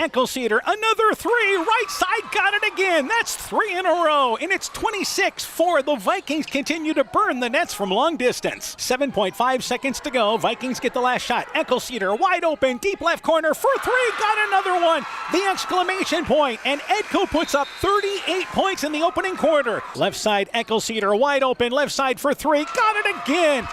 Cedar, another three. Right side got it again. That's 3 in a row, and it's 26-4. The Vikings continue to burn the nets from long distance. 7.5 seconds to go. Vikings get the last shot. Cedar wide open, deep left corner for three. Got another one. The exclamation point, and Edco puts up 38 points in the opening quarter. Left side, Cedar wide open, left side for three. Got it again.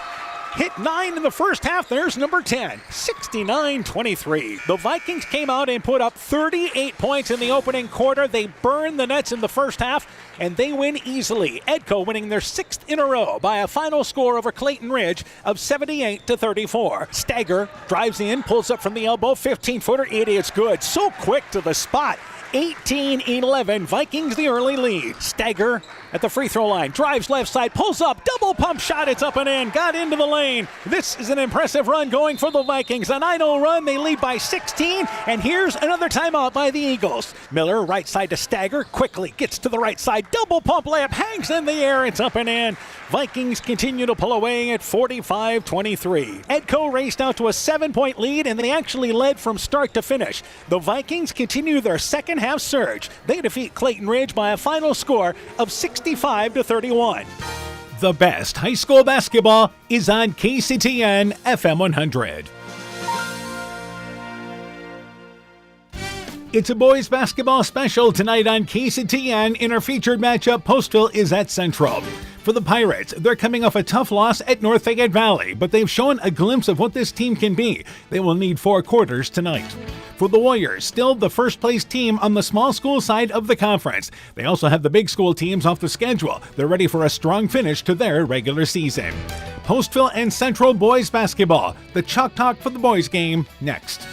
Hit 9 in the first half. There's number 10, 69-23. The Vikings came out and put up 38 points in the opening quarter. They burned the nets in the first half, and they win easily. Edco winning their 6th in a row by a final score over Clayton Ridge of 78-34. Stagger drives in, pulls up from the elbow, 15-footer. It is good. So quick to the spot. 18-11, Vikings the early lead. Stagger at the free throw line, drives left side, pulls up, double pump shot, it's up and in, got into the lane. This is an impressive run going for the Vikings. A 9-0 run, they lead by 16, and here's another timeout by the Eagles. Miller, right side to Stagger, quickly gets to the right side, double pump layup, hangs in the air, it's up and in. Vikings continue to pull away at 45-23. Edco raced out to a 7-point lead, and they actually led from start to finish. The Vikings continue their second half surge. They defeat Clayton Ridge by a final score of 65-31. The best high school basketball is on KCTN FM 100. It's a boys basketball special tonight on KCTN. In our featured matchup, Postville is at Central. For the Pirates, they're coming off a tough loss at North Fayette Valley, but they've shown a glimpse of what this team can be. They will need 4 quarters tonight. For the Warriors, still the first-place team on the small school side of the conference. They also have the big school teams off the schedule. They're ready for a strong finish to their regular season. Postville and Central boys basketball. The Chalk Talk for the boys game next.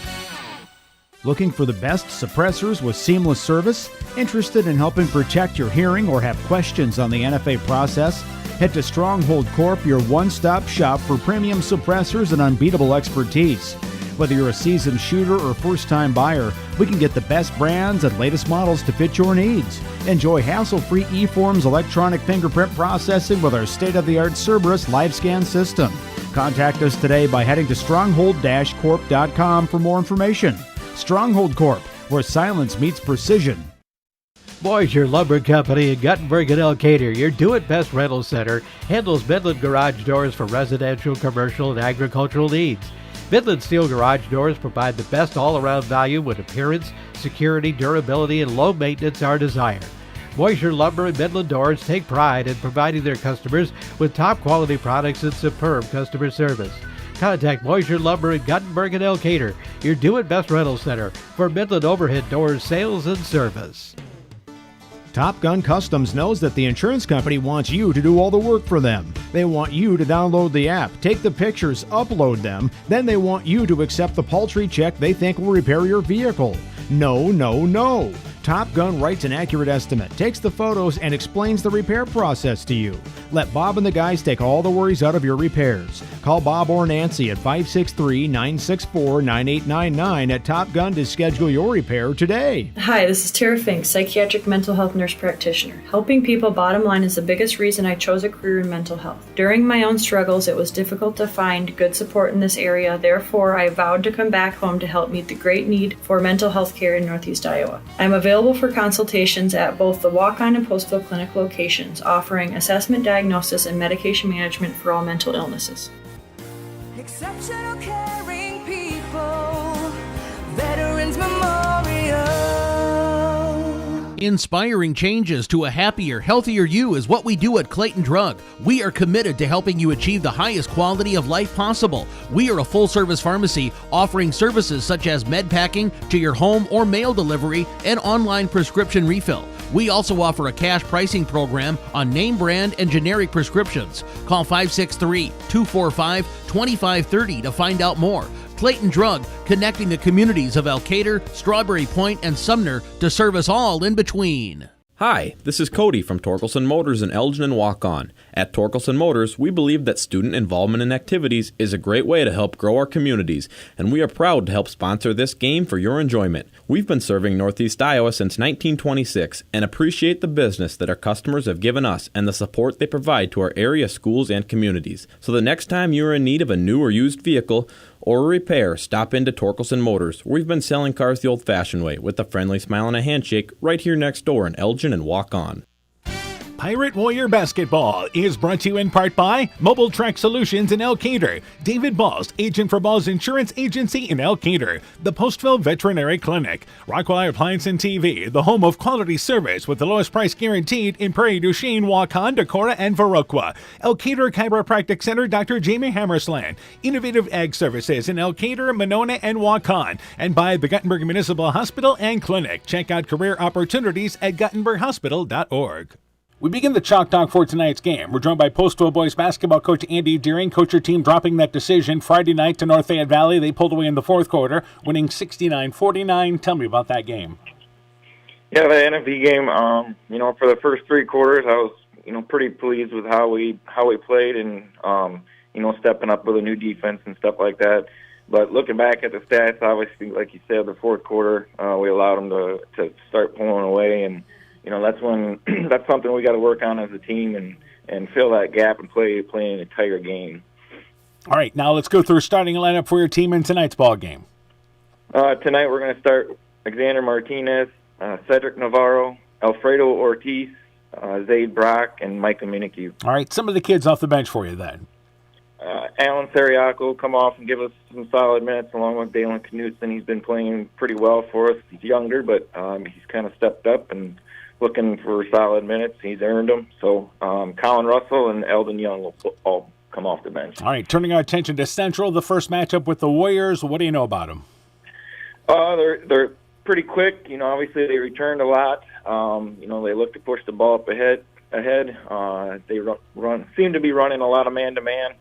Looking for the best suppressors with seamless service? Interested in helping protect your hearing or have questions on the NFA process? Head to Stronghold Corp, your one-stop shop for premium suppressors and unbeatable expertise. Whether you're a seasoned shooter or first-time buyer, we can get the best brands and latest models to fit your needs. Enjoy hassle-free eForms electronic fingerprint processing with our state-of-the-art Cerberus LiveScan system. Contact us today by heading to stronghold-corp.com for more information. Stronghold Corp, where silence meets precision. Boiser Lumber Company in Guttenberg and Elkader, your do-it-best rental center, handles Midland garage doors for residential, commercial, and agricultural needs. Midland Steel garage doors provide the best all-around value when appearance, security, durability, and low maintenance are desired. Boiser Lumber and Midland Doors take pride in providing their customers with top-quality products and superb customer service. Contact Boiser Lumber in Guttenberg and Elkader, your do-it-best rental center for Midland overhead doors sales and service. Top Gun Customs knows that the insurance company wants you to do all the work for them. They want you to download the app, take the pictures, upload them, then they want you to accept the paltry check they think will repair your vehicle. No, no, no. Top Gun writes an accurate estimate, takes the photos, and explains the repair process to you. Let Bob and the guys take all the worries out of your repairs. Call Bob or Nancy at 563-964-9899 at Top Gun to schedule your repair today. Hi, this is Tara Fink, psychiatric mental health nurse practitioner. Helping people, bottom line, is the biggest reason I chose a career in mental health. During my own struggles, it was difficult to find good support in this area. Therefore, I vowed to come back home to help meet the great need for mental health care in Northeast Iowa. I'm available for consultations at both the Walk-On and Postville Clinic locations, offering assessment, diagnosis, and medication management for all mental illnesses. Exceptional caring people, Veterans Memorial. Inspiring changes to a happier, healthier you is what we do at Clayton Drug. We are committed to helping you achieve the highest quality of life possible. We are a full-service pharmacy offering services such as med packing to your home or mail delivery and online prescription refill. We also offer a cash pricing program on name brand and generic prescriptions. Call 563-245-2530 to find out more. Clayton Drug, connecting the communities of Elkader, Strawberry Point, and Sumner to serve us all in between. Hi, this is Cody from Torkelson Motors in Elgin and Walk-On. At Torkelson Motors, we believe that student involvement in activities is a great way to help grow our communities, and we are proud to help sponsor this game for your enjoyment. We've been serving Northeast Iowa since 1926 and appreciate the business that our customers have given us and the support they provide to our area schools and communities. So the next time you are in need of a new or used vehicle, or a repair, stop into Torkelson Motors, where we've been selling cars the old-fashioned way, with a friendly smile and a handshake, right here next door in Elgin and Walk On. Pirate Warrior Basketball is brought to you in part by Mobile Track Solutions in Elkader, David Balls, agent for Balls Insurance Agency in Elkader, the Postville Veterinary Clinic, Rockwire Appliance and TV, the home of quality service with the lowest price guaranteed in Prairie du Chien, Waukon, Decorah, and Viroqua, Elkader Chiropractic Center, Dr. Jamie Hammersland, Innovative Ag Services in Elkader, Monona, and Waukon, and by the Guttenberg Municipal Hospital and Clinic. Check out career opportunities at guttenberghospital.org. We begin the Chalk Talk for tonight's game. We're joined by Postville boys basketball coach Andy Deering. Coach, your team dropping that decision Friday night to North Fayette Valley. They pulled away in the fourth quarter, winning 69-49. Tell me about that game. Yeah, the NFV game, for the first three quarters, I was, pretty pleased with how we played and, stepping up with a new defense and stuff like that. But looking back at the stats, obviously, like you said, the fourth quarter, we allowed them to start pulling away, and that's when that's something we got to work on as a team and fill that gap and play an entire game. All right, now let's go through starting lineup for your team in tonight's ball game. Tonight we're going to start Alexander Martinez, Cedric Navarro, Alfredo Ortiz, Zaid Brock, and Michael Minicue. All right, some of the kids off the bench for you then. Alan Sariaco will come off and give us some solid minutes along with Dalen Knudsen. He's been playing pretty well for us. He's younger, but he's kind of stepped up and looking for solid minutes. He's earned them. So Colin Russell and Eldon Young will all come off the bench. All right, turning our attention to Central, the first matchup with the Warriors. What do you know about them? They're pretty quick. Obviously they returned a lot. They look to push the ball up ahead. They seem to be running a lot of man-to-man.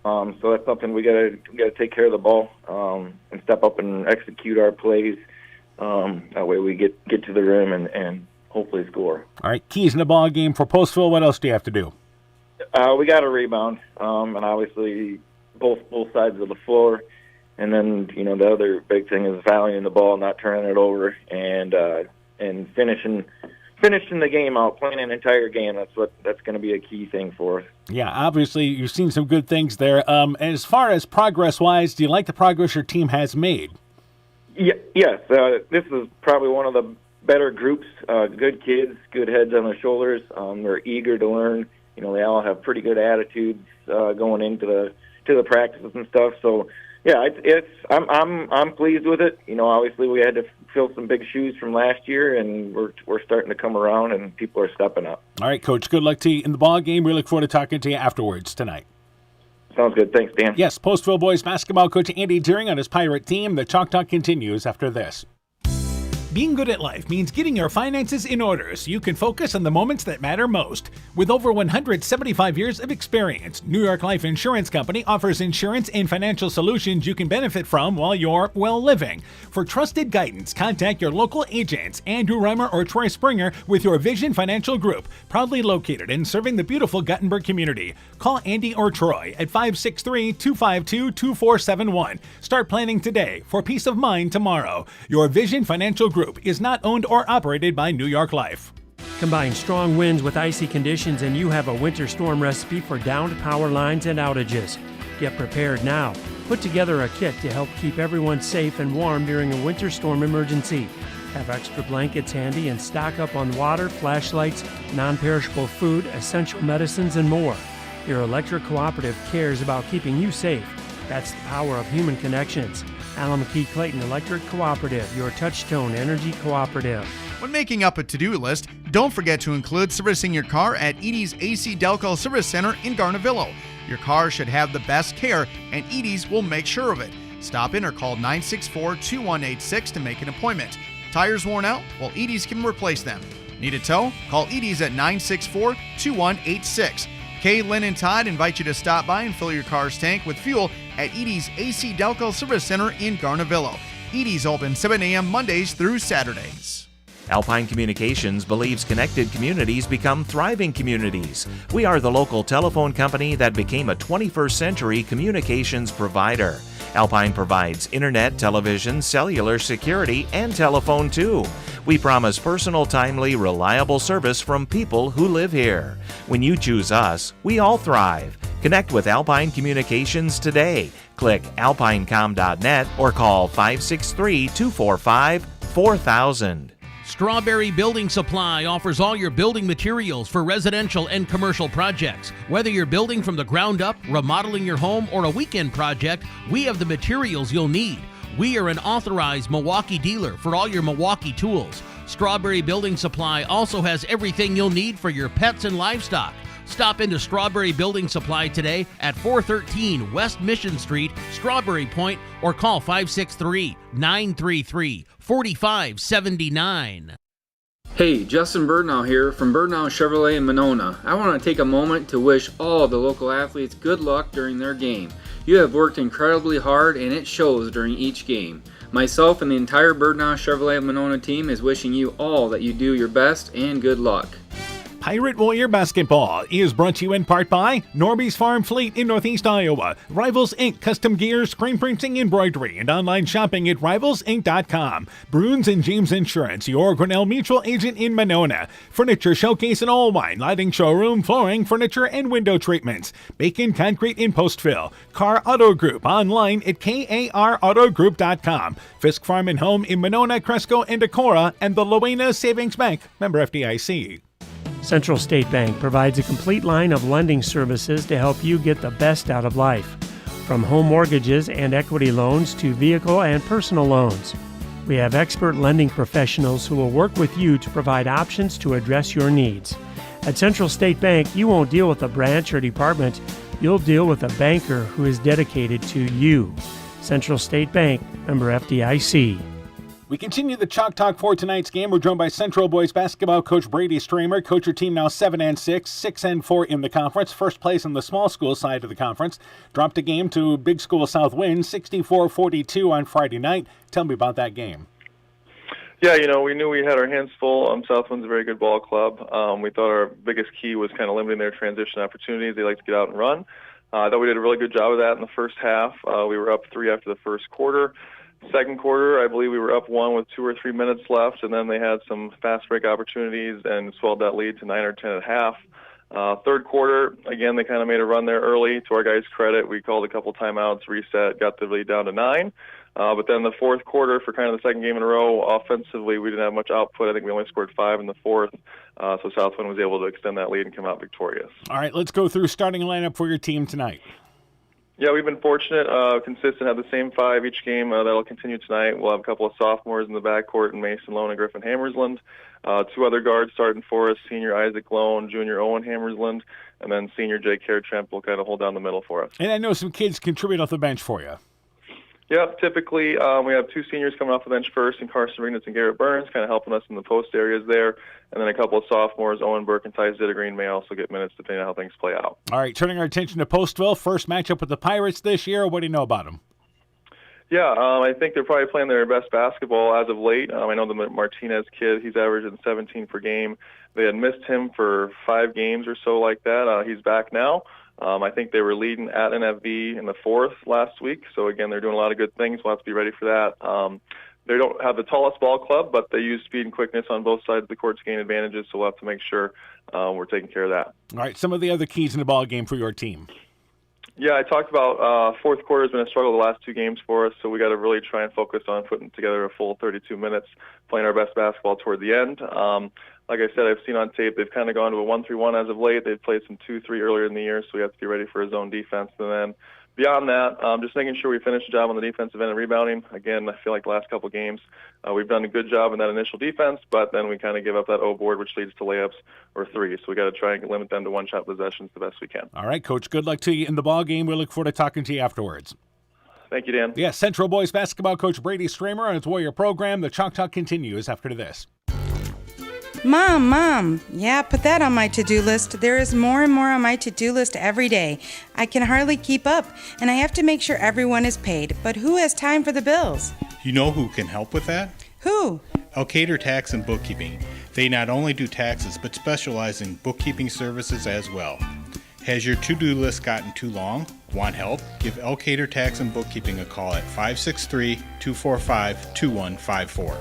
So that's something we gotta take care of the ball and step up and execute our plays. That way we get to the rim and hopefully score. All right, keys in the ball game for Postville. What else do you have to do? We got to rebound, and obviously both sides of the floor. And then the other big thing is valuing the ball, not turning it over, and finishing the game out, playing an entire game. That's going to be a key thing for us. Yeah, obviously you've seen some good things there. As far as progress-wise, do you like the progress your team has made? Yes. This is probably one of the better groups, good kids, good heads on their shoulders. They're eager to learn. They all have pretty good attitudes going into the practices and stuff. So, yeah, I'm pleased with it. Obviously we had to fill some big shoes from last year, and we're starting to come around, and people are stepping up. All right, Coach. Good luck to you in the ball game. We look forward to talking to you afterwards tonight. Sounds good. Thanks, Dan. Yes, Postville boys basketball coach Andy Deering on his Pirate team. The Chalk Talk continues after this. Being good at life means getting your finances in order so you can focus on the moments that matter most. With over 175 years of experience, New York Life Insurance Company offers insurance and financial solutions you can benefit from while you're, living. For trusted guidance, contact your local agents, Andrew Reimer or Troy Springer with your Vision Financial Group, proudly located and serving the beautiful Guttenberg community. Call Andy or Troy at 563-252-2471. Start planning today for peace of mind tomorrow. Your Vision Financial Group is not owned or operated by New York Life. Combine strong winds with icy conditions and you have a winter storm recipe for downed power lines and outages. Get prepared now. Put together a kit to help keep everyone safe and warm during a winter storm emergency. Have extra blankets handy and stock up on water, flashlights, non-perishable food, essential medicines, and more. Your electric cooperative cares about keeping you safe. That's the power of human connections. Alameda Clayton Electric Cooperative, your touchstone energy cooperative. When making up a to-do list, don't forget to include servicing your car at Edie's AC Delco Service Center in Garnavillo. Your car should have the best care, and Edie's will make sure of it. Stop in or call 964-2186 to make an appointment. Tires worn out? Well, Edie's can replace them. Need a tow? Call Edie's at 964-2186. Kay, Lynn, and Todd invite you to stop by and fill your car's tank with fuel at Edie's AC Delco Service Center in Garnavillo. Edie's open 7 a.m. Mondays through Saturdays. Alpine Communications believes connected communities become thriving communities. We are the local telephone company that became a 21st century communications provider. Alpine provides internet, television, cellular security, and telephone too. We promise personal, timely, reliable service from people who live here. When you choose us, we all thrive. Connect with Alpine Communications today. Click alpinecom.net or call 563-245-4000. Strawberry Building Supply offers all your building materials for residential and commercial projects. Whether you're building from the ground up, remodeling your home, or a weekend project, we have the materials you'll need. We are an authorized Milwaukee dealer for all your Milwaukee tools. Strawberry Building Supply also has everything you'll need for your pets and livestock. Stop into Strawberry Building Supply today at 413 West Mission Street, Strawberry Point, or call 563-933-4579. Hey, Justin Birdnow here from Birdnow Chevrolet in Monona. I want to take a moment to wish all the local athletes good luck during their game. You have worked incredibly hard and it shows during each game. Myself and the entire Birdnow Chevrolet Monona team is wishing you all that you do your best and good luck. Pirate Warrior Basketball is brought to you in part by Norby's Farm Fleet in Northeast Iowa, Rivals Inc. Custom Gear, Screen Printing, Embroidery, and online shopping at rivalsinc.com. Bruins and James Insurance, your Grinnell Mutual agent in Monona. Furniture Showcase and Allwine, lighting showroom, flooring, furniture, and window treatments. Bacon Concrete in Postville. Car Auto Group online at karautogroup.com. Fisk Farm and Home in Monona, Cresco, and Decorah, and the Loena Savings Bank, member FDIC. Central State Bank provides a complete line of lending services to help you get the best out of life, from home mortgages and equity loans to vehicle and personal loans. We have expert lending professionals who will work with you to provide options to address your needs. At Central State Bank, you won't deal with a branch or department, you'll deal with a banker who is dedicated to you. Central State Bank, member FDIC. We continue the Chalk Talk for tonight's game. We're joined by Central Boys basketball coach Brady Stramer. Coach, your team now 7-6, 6-4 in the conference. First place in the small school side of the conference. Dropped a game to Big School South Wind, 64-42 on Friday night. Tell me about that game. Yeah, we knew we had our hands full. Southwind's a very good ball club. We thought our biggest key was kind of limiting their transition opportunities. They like to get out and run. I thought we did a really good job of that in the first half. We were up 3 after the first quarter. Second quarter, I believe we were up 1 with 2 or 3 minutes left, and then they had some fast break opportunities and swelled that lead to 9 or 10 at half. Third quarter, again, they kind of made a run there early. To our guys' credit, we called a couple timeouts, reset, got the lead down to 9. But then the fourth quarter, for kind of the second game in a row, offensively, we didn't have much output. I think we only scored 5 in the fourth. So Southwind was able to extend that lead and come out victorious. All right, let's go through starting lineup for your team tonight. Yeah, we've been fortunate, consistent, have the same 5 each game. That'll continue tonight. We'll have a couple of sophomores in the backcourt in Mason Lone and Griffin Hammersland. 2 other guards starting for us, senior Isaac Lone, junior Owen Hammersland, and then senior Jake Hairtramp will kind of hold down the middle for us. And I know some kids contribute off the bench for you. Yep, typically we have 2 seniors coming off the bench first, and Carson Renitz and Garrett Burns, kind of helping us in the post areas there. And then a couple of sophomores, Owen Burke and Ty Zittergreen, may also get minutes depending on how things play out. All right, turning our attention to Postville, first matchup with the Pirates this year. What do you know about them? Yeah, I think they're probably playing their best basketball as of late. I know the Martinez kid, he's averaging 17 per game. They had missed him for 5 games or so like that. He's back now. I think they were leading at NFB in the 4th last week. So, again, they're doing a lot of good things. We'll have to be ready for that. They don't have the tallest ball club, but they use speed and quickness on both sides of the court to gain advantages, so we'll have to make sure we're taking care of that. All right, some of the other keys in the ball game for your team. Yeah, I talked about fourth quarter has been a struggle the last 2 games for us, so we got to really try and focus on putting together a full 32 minutes, playing our best basketball toward the end. Like I said, I've seen on tape they've kind of gone to a 1-3-1 as of late. They've played some 2-3 earlier in the year, so we have to be ready for a zone defense. And then beyond that, just making sure we finish the job on the defensive end and rebounding. Again, I feel like the last couple games we've done a good job in that initial defense, but then we kind of give up that O board, which leads to layups or 3. So we got to try and limit them to one-shot possessions the best we can. All right, Coach. Good luck to you in the ball game. We look forward to talking to you afterwards. Thank you, Dan. Yes, Central Boys basketball coach Brady Stramer on his Warrior program. The Chalk Talk continues after this. Mom, yeah, put that on my to-do list. There is more and more on my to-do list every day. I can hardly keep up, and I have to make sure everyone is paid. But who has time for the bills? You know who can help with that? Who? Elkader Tax and Bookkeeping. They not only do taxes, but specialize in bookkeeping services as well. Has your to-do list gotten too long? Want help? Give Elkader Tax and Bookkeeping a call at 563-245-2154.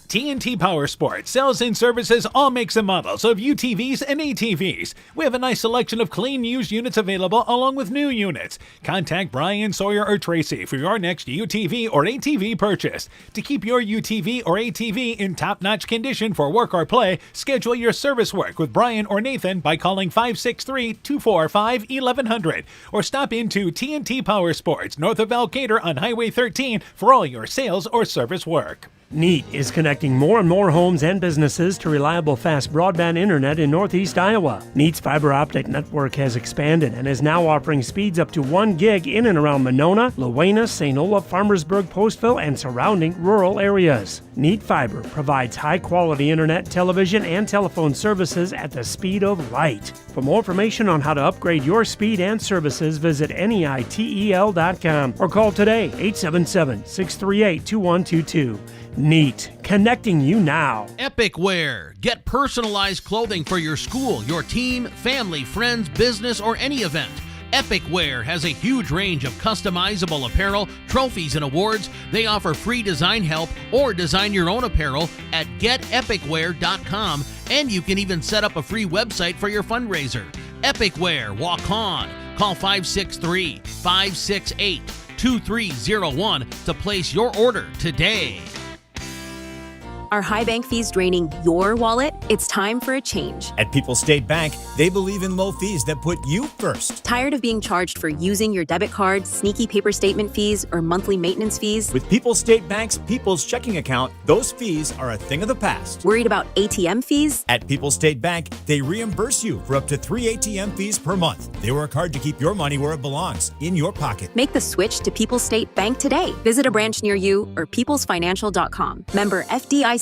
TNT Power Sports sells and services all makes and models of UTVs and ATVs. We have a nice selection of clean used units available along with new units. Contact Brian, Sawyer, or Tracy for your next UTV or ATV purchase. To keep your UTV or ATV in top-notch condition for work or play, schedule your service work with Brian or Nathan by calling 563-245-1100 or stop into TNT Power Sports north of Elkader on Highway 13 for all your sales or service work. NEAT is connecting more and more homes and businesses to reliable fast broadband internet in Northeast Iowa. NEAT's fiber optic network has expanded and is now offering speeds up to 1 gig in and around Monona, Lewena, St. Olaf, Farmersburg, Postville, and surrounding rural areas. NEAT Fiber provides high-quality internet, television, and telephone services at the speed of light. For more information on how to upgrade your speed and services, visit NEITEL.com or call today 877-638-2122. NEAT, connecting you now. Epic Wear. Get personalized clothing for your school, your team, family, friends, business, or any event. Epic Wear has a huge range of customizable apparel, trophies, and awards. They offer free design help or design your own apparel at getepicwear.com, and you can even set up a free website for your fundraiser. Epic Wear, walk on. Call 563-568-2301 to place your order today. Are high bank fees draining your wallet? It's time for a change. At People's State Bank, they believe in low fees that put you first. Tired of being charged for using your debit card, sneaky paper statement fees, or monthly maintenance fees? With People's State Bank's People's Checking Account, those fees are a thing of the past. Worried about ATM fees? At People's State Bank, they reimburse you for up to 3 ATM fees per month. They work hard to keep your money where it belongs, in your pocket. Make the switch to People's State Bank today. Visit a branch near you or peoplesfinancial.com. Member FDIC.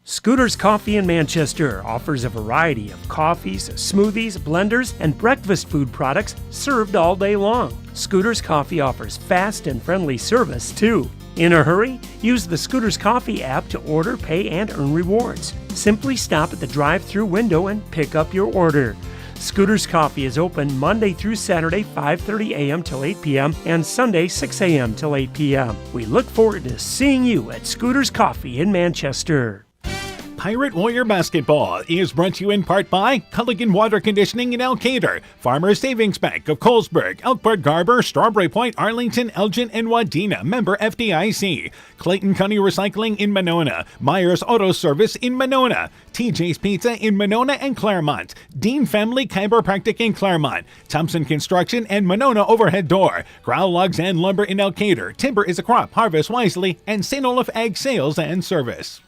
Scooters Coffee in Manchester offers a variety of coffees, smoothies, blenders, and breakfast food products served all day long. Scooters Coffee offers fast and friendly service, too. In a hurry? Use the Scooters Coffee app to order, pay, and earn rewards. Simply stop at the drive-thru window and pick up your order. Scooters Coffee is open Monday through Saturday, 5:30 a.m. till 8 p.m. and Sunday, 6 a.m. till 8 p.m. We look forward to seeing you at Scooters Coffee in Manchester. Pirate Warrior Basketball is brought to you in part by Culligan Water Conditioning in Elkader, Farmers Savings Bank of Colesburg, Elkport Garber, Strawberry Point, Arlington, Elgin, and Wadena, member FDIC, Clayton County Recycling in Monona, Myers Auto Service in Monona, TJ's Pizza in Monona and Claremont, Dean Family Chiropractic in Claremont, Thompson Construction and Monona Overhead Door, Growl Logs and Lumber in Elkader, Timber is a Crop, Harvest Wisely, and St. Olaf Ag Sales and Service.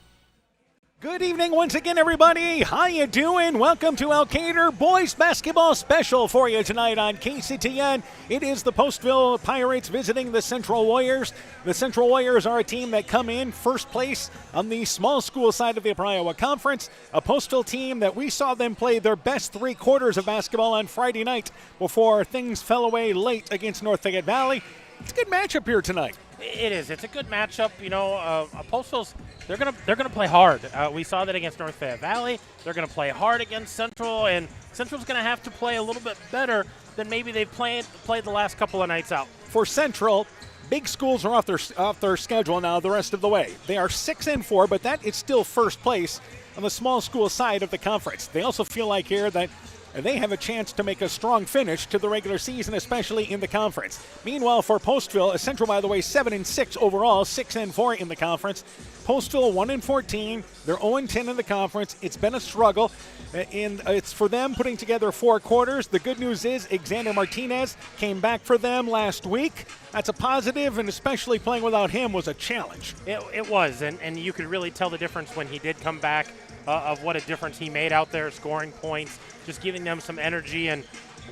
Good evening once again, everybody. How you doing? Welcome to Elkader Boys Basketball Special for you tonight on KCTN. It is the Postville Pirates visiting the Central Warriors. The Central Warriors are a team that come in first place on the small school side of the Upper Iowa Conference. A Postville team that we saw them play their best 3 quarters of basketball on Friday night before things fell away late against North Fayette Valley. It's a good matchup here tonight. It is. It's a good matchup. You know, Postville's they're gonna play hard. We saw that against North Fayette Valley. They're gonna play hard against Central, and Central's gonna have to play a little bit better than maybe they've played the last couple of nights out. For Central, big schools are off their schedule now the rest of the way. They are 6-4, but that is still first place on the small school side of the conference. They also feel like here that they have a chance to make a strong finish to the regular season, especially in the conference. Meanwhile, for Postville, Central, by the way, 7-6 overall, 6-4 in the conference. Postville 1-14. They're 0-10 in the conference. It's been a struggle, and it's for them putting together 4 quarters. The good news is Xander Martinez came back for them last week. That's a positive, and especially playing without him was a challenge. It was, and you could really tell the difference when he did come back, of what a difference he made out there, scoring points, just giving them some energy, and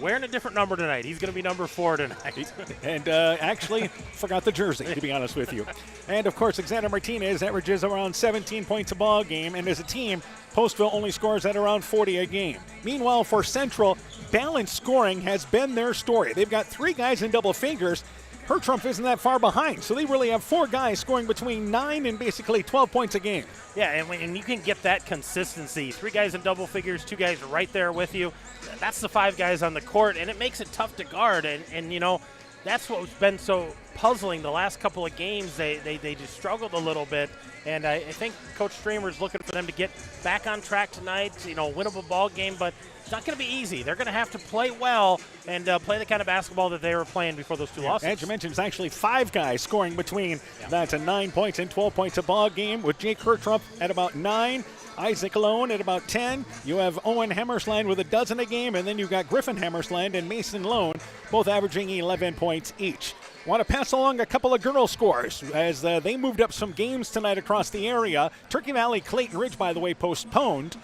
wearing a different number tonight. He's going to be number 4 tonight. And actually forgot the jersey, to be honest with you. And, of course, Xander Martinez averages around 17 points a ball game, and as a team, Postville only scores at around 40 a game. Meanwhile, for Central, balanced scoring has been their story. They've got 3 guys in double figures. Hertrump isn't that far behind, so they really have 4 guys scoring between 9 and basically 12 points a game. Yeah, and when you can get that consistency, 3 guys in double figures, 2 guys right there with you, that's the 5 guys on the court, and it makes it tough to guard. And you know, that's what's been so puzzling the last couple of games. They just struggled a little bit, and I think Coach Streamer's looking for them to get back on track tonight, winnable ball game, but it's not going to be easy. They're going to have to play well and play the kind of basketball that they were playing before those two losses. As you mentioned, it's actually 5 guys scoring between that's 9 points and 12 points a ball game, with Jake Hertrup at about 9, Isaac Lone at about 10. You have Owen Hammersland with a dozen a game, and then you've got Griffin Hammersland and Mason Lone, both averaging 11 points each. Want to pass along a couple of girls' scores as they moved up some games tonight across the area. Turkey Valley Clayton Ridge, by the way, postponed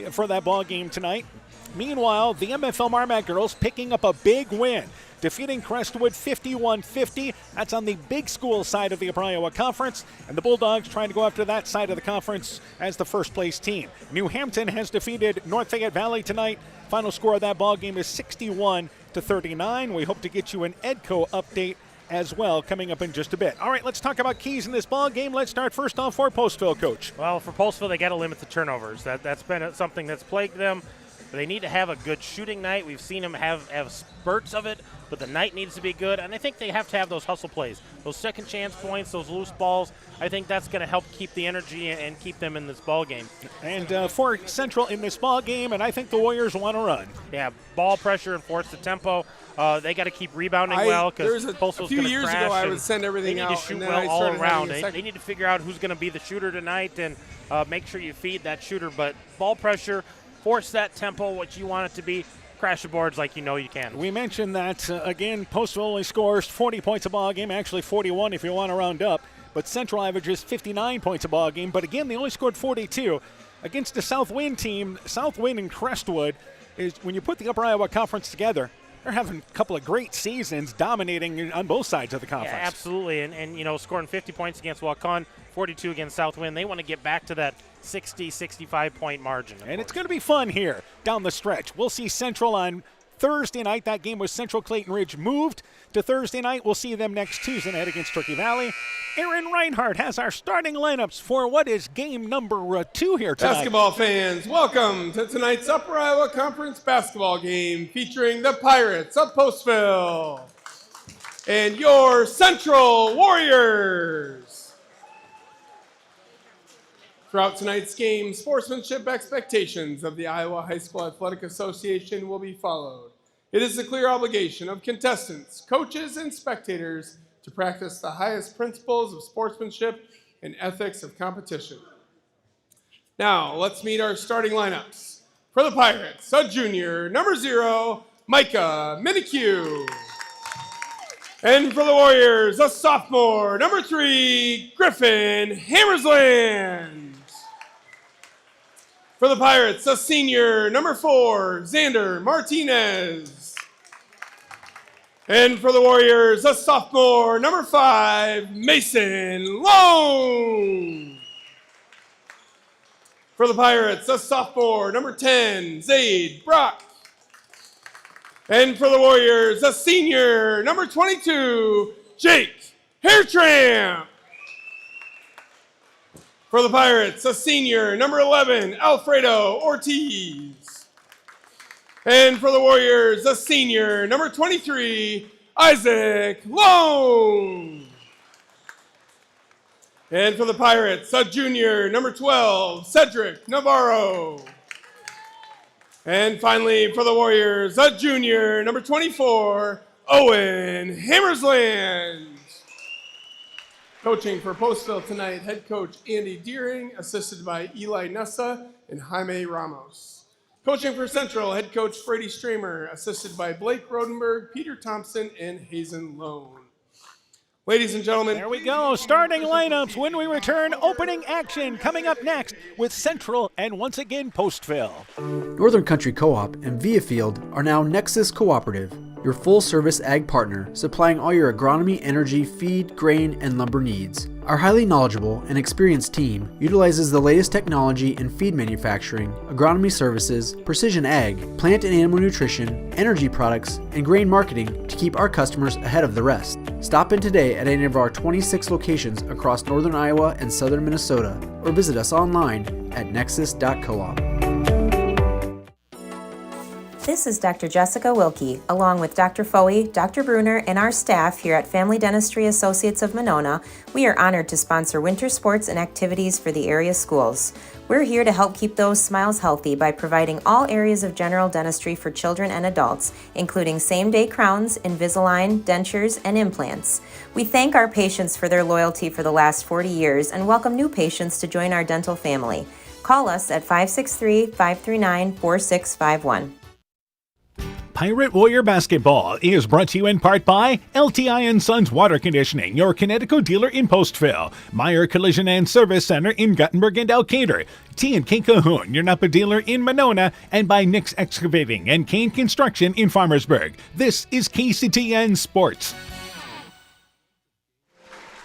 for that ball game tonight. Meanwhile, the MFL Marmac girls picking up a big win, defeating Crestwood 51-50. That's on the big school side of the Upper Iowa Conference, and the Bulldogs trying to go after that side of the conference as the first place team. New Hampton has defeated North Fayette Valley tonight. Final score of that ball game is 61-39. We hope to get you an EDCO update as well coming up in just a bit. All right, let's talk about keys in this ball game. Let's start first off for Postville, Coach. Well, for Postville, they got to limit the turnovers. That's been something that's plagued them. They need to have a good shooting night. We've seen them have spurts of it, but the night needs to be good. And I think they have to have those hustle plays, those second chance points, those loose balls. I think that's going to help keep the energy and keep them in this ball game. And for Central in this ball game, and I think the Warriors want to run. Yeah, ball pressure and force the tempo. They got to keep rebounding well because Postville's going to crash. A few years ago, I would send everything out. They need to shoot well all around. They need to figure out who's going to be the shooter tonight and make sure you feed that shooter. But ball pressure, force that tempo, what you want it to be. Crash the boards like you know you can. We mentioned that, again, Postville only scores 40 points a ball game, actually 41 if you want to round up. But Central averages 59 points a ball game. But again, they only scored 42 against the Southwind team. Southwind and Crestwood is, when you put the Upper Iowa Conference together, they're having a couple of great seasons, dominating on both sides of the conference. Yeah, absolutely. And scoring 50 points against Waukon, 42 against Southwind. They want to get back to that 60, 65-point margin. And it's going to be fun here down the stretch. We'll see Central on Thursday night. That game was Central Clayton Ridge moved to Thursday night. We'll see them next Tuesday night against Turkey Valley. Aaron Reinhardt has our starting lineups for what is game number 2 here tonight. Basketball fans, welcome to tonight's Upper Iowa Conference basketball game featuring the Pirates of Postville and your Central Warriors. Throughout tonight's game, sportsmanship expectations of the Iowa High School Athletic Association will be followed. It is the clear obligation of contestants, coaches, and spectators to practice the highest principles of sportsmanship and ethics of competition. Now, let's meet our starting lineups. For the Pirates, a junior, number 0, Micah Minicue. And for the Warriors, a sophomore, number 3, Griffin Hammersland. For the Pirates, a senior, number 4, Xander Martinez. And for the Warriors, a sophomore, number 5, Mason Lone. For the Pirates, a sophomore, number 10, Zaid Brock. And for the Warriors, a senior, number 22, Jake Hairtramp. For the Pirates, a senior, number 11, Alfredo Ortiz. And for the Warriors, a senior, number 23, Isaac Lone. And for the Pirates, a junior, number 12, Cedric Navarro. And finally, for the Warriors, a junior, number 24, Owen Hammersland. Coaching for Postville tonight, head coach Andy Deering, assisted by Eli Nessa and Jaime Ramos. Coaching for Central, head coach Brady Stramer, assisted by Blake Rodenberg, Peter Thompson, and Hazen Lone. Ladies and gentlemen. There we go. Starting lineups when we return. Opening action coming up next with Central and once again Postville. Northern Country Co-op and Viafield are now Nexus Cooperative, your full-service ag partner supplying all your agronomy, energy, feed, grain, and lumber needs. Our highly knowledgeable and experienced team utilizes the latest technology in feed manufacturing, agronomy services, precision ag, plant and animal nutrition, energy products, and grain marketing to keep our customers ahead of the rest. Stop in today at any of our 26 locations across northern Iowa and southern Minnesota, or visit us online at nexus.coop. This is Dr. Jessica Wilkie, along with Dr. Foey, Dr. Bruner, and our staff here at Family Dentistry Associates of Monona. We are honored to sponsor winter sports and activities for the area schools. We're here to help keep those smiles healthy by providing all areas of general dentistry for children and adults, including same-day crowns, Invisalign, dentures, and implants. We thank our patients for their loyalty for the last 40 years and welcome new patients to join our dental family. Call us at 563-539-4651. Pirate Warrior Basketball is brought to you in part by LTI & Sons Water Conditioning, your Connecticut dealer in Postville, Meyer Collision and Service Center in Guttenberg and Decatur, T&K Cahoon, your Napa dealer in Monona, and by Nick's Excavating and Kane Construction in Farmersburg. This is KCTN Sports.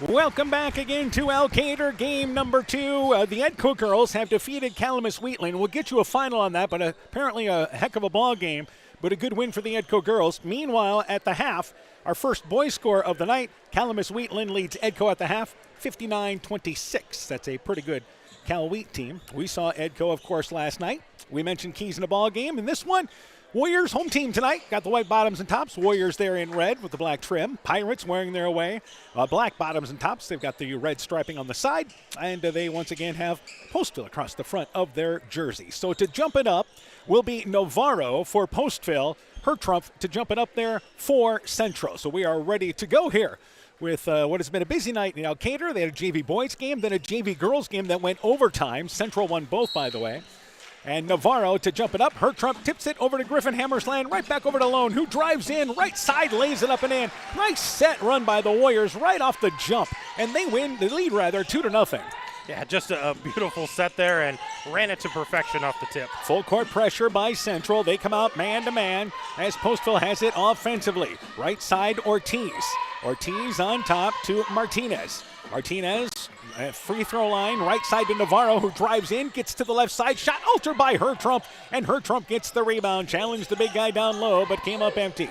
Welcome back again to Elkader, game number 2. The Edco girls have defeated Calamus Wheatland. We'll get you a final on that, but apparently a heck of a ball game. But a good win for the Edco girls. Meanwhile, at the half, our first boys score of the night, Calamus Wheatland leads Edco at the half, 59-26. That's a pretty good Cal Wheat team. We saw Edco, of course, last night. We mentioned keys in the ball game. And this one, Warriors home team tonight. Got the white bottoms and tops. Warriors there in red with the black trim. Pirates wearing their away black bottoms and tops. They've got the red striping on the side. And they once again have Postville across the front of their jersey. So to jump it up will be Navarro for Postville. Hertrump to jump it up there for Central. So we are ready to go here with what has been a busy night in Elkader. They had a JV boys game, then a JV girls game that went overtime. Central won both, by the way. And Navarro to jump it up. Hertrump tips it over to Griffin Hammersland. Right back over to Lone, who drives in. Right side, lays it up and in. Nice set run by the Warriors right off the jump. And they win, the lead rather, 2-0. Yeah, just a beautiful set there and ran it to perfection off the tip. Full court pressure by Central. They come out man-to-man as Postville has it offensively. Right side, Ortiz. Ortiz on top to Martinez. Martinez, free throw line, right side to Navarro, who drives in, gets to the left side, shot altered by Hertrump, and Hertrump gets the rebound. Challenged the big guy down low, but came up empty.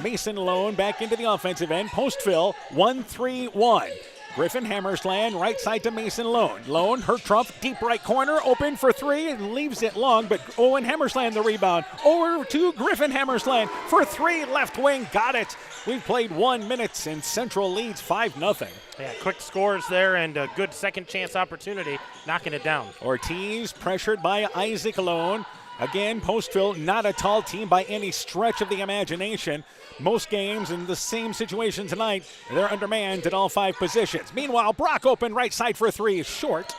Mason Lone back into the offensive end. Postville, 1-3-1. Griffin Hammersland, right side to Mason Lone. Lone, Hertrump, deep right corner, open for three, and leaves it long, but Owen Hammersland the rebound. Over to Griffin Hammersland for three, left wing, got it. We've played 1 minute, and Central leads 5-0. Yeah, quick scores there and a good second chance opportunity, knocking it down. Ortiz pressured by Isaac Lone. Again, Postville, not a tall team by any stretch of the imagination. Most games in the same situation tonight, they're undermanned at all 5 positions. Meanwhile, Brock open right side for three, short.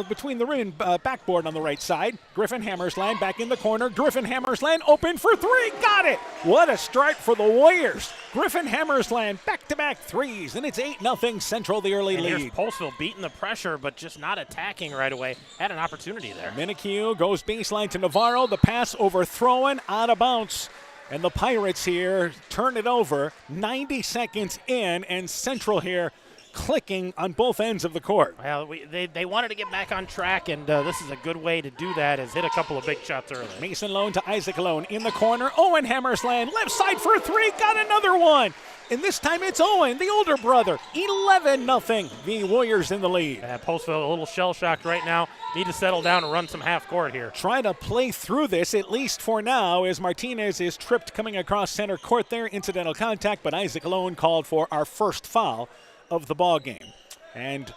Between the rim and backboard on the right side. Griffin Hammersland back in the corner. Griffin Hammersland open for three. Got it! What a start for the Warriors. Griffin Hammersland back-to-back threes, and it's 8-0 Central, the early lead. Here's Postville beating the pressure, but just not attacking right away. Had an opportunity there. Minikue goes baseline to Navarro. The pass overthrown, out of bounds. And the Pirates here turn it over. 90 seconds in, and Central here clicking on both ends of the court. Well, they wanted to get back on track, and this is a good way to do that, is hit a couple of big shots early. Mason Lone to Isaac Lone in the corner. Owen Hammersland, left side for three, got another one. And this time it's Owen, the older brother. 11-0, the Warriors in the lead. Yeah, Postville a little shell-shocked right now. Need to settle down and run some half court here. Try to play through this, at least for now, as Martinez is tripped coming across center court there. Incidental contact, but Isaac Lone called for our first foul of the ball game. And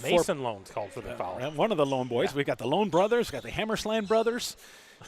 Mason Lone's called for the foul. One of the Lone boys. Yeah. We've got the Lone brothers, got the Hammersland brothers.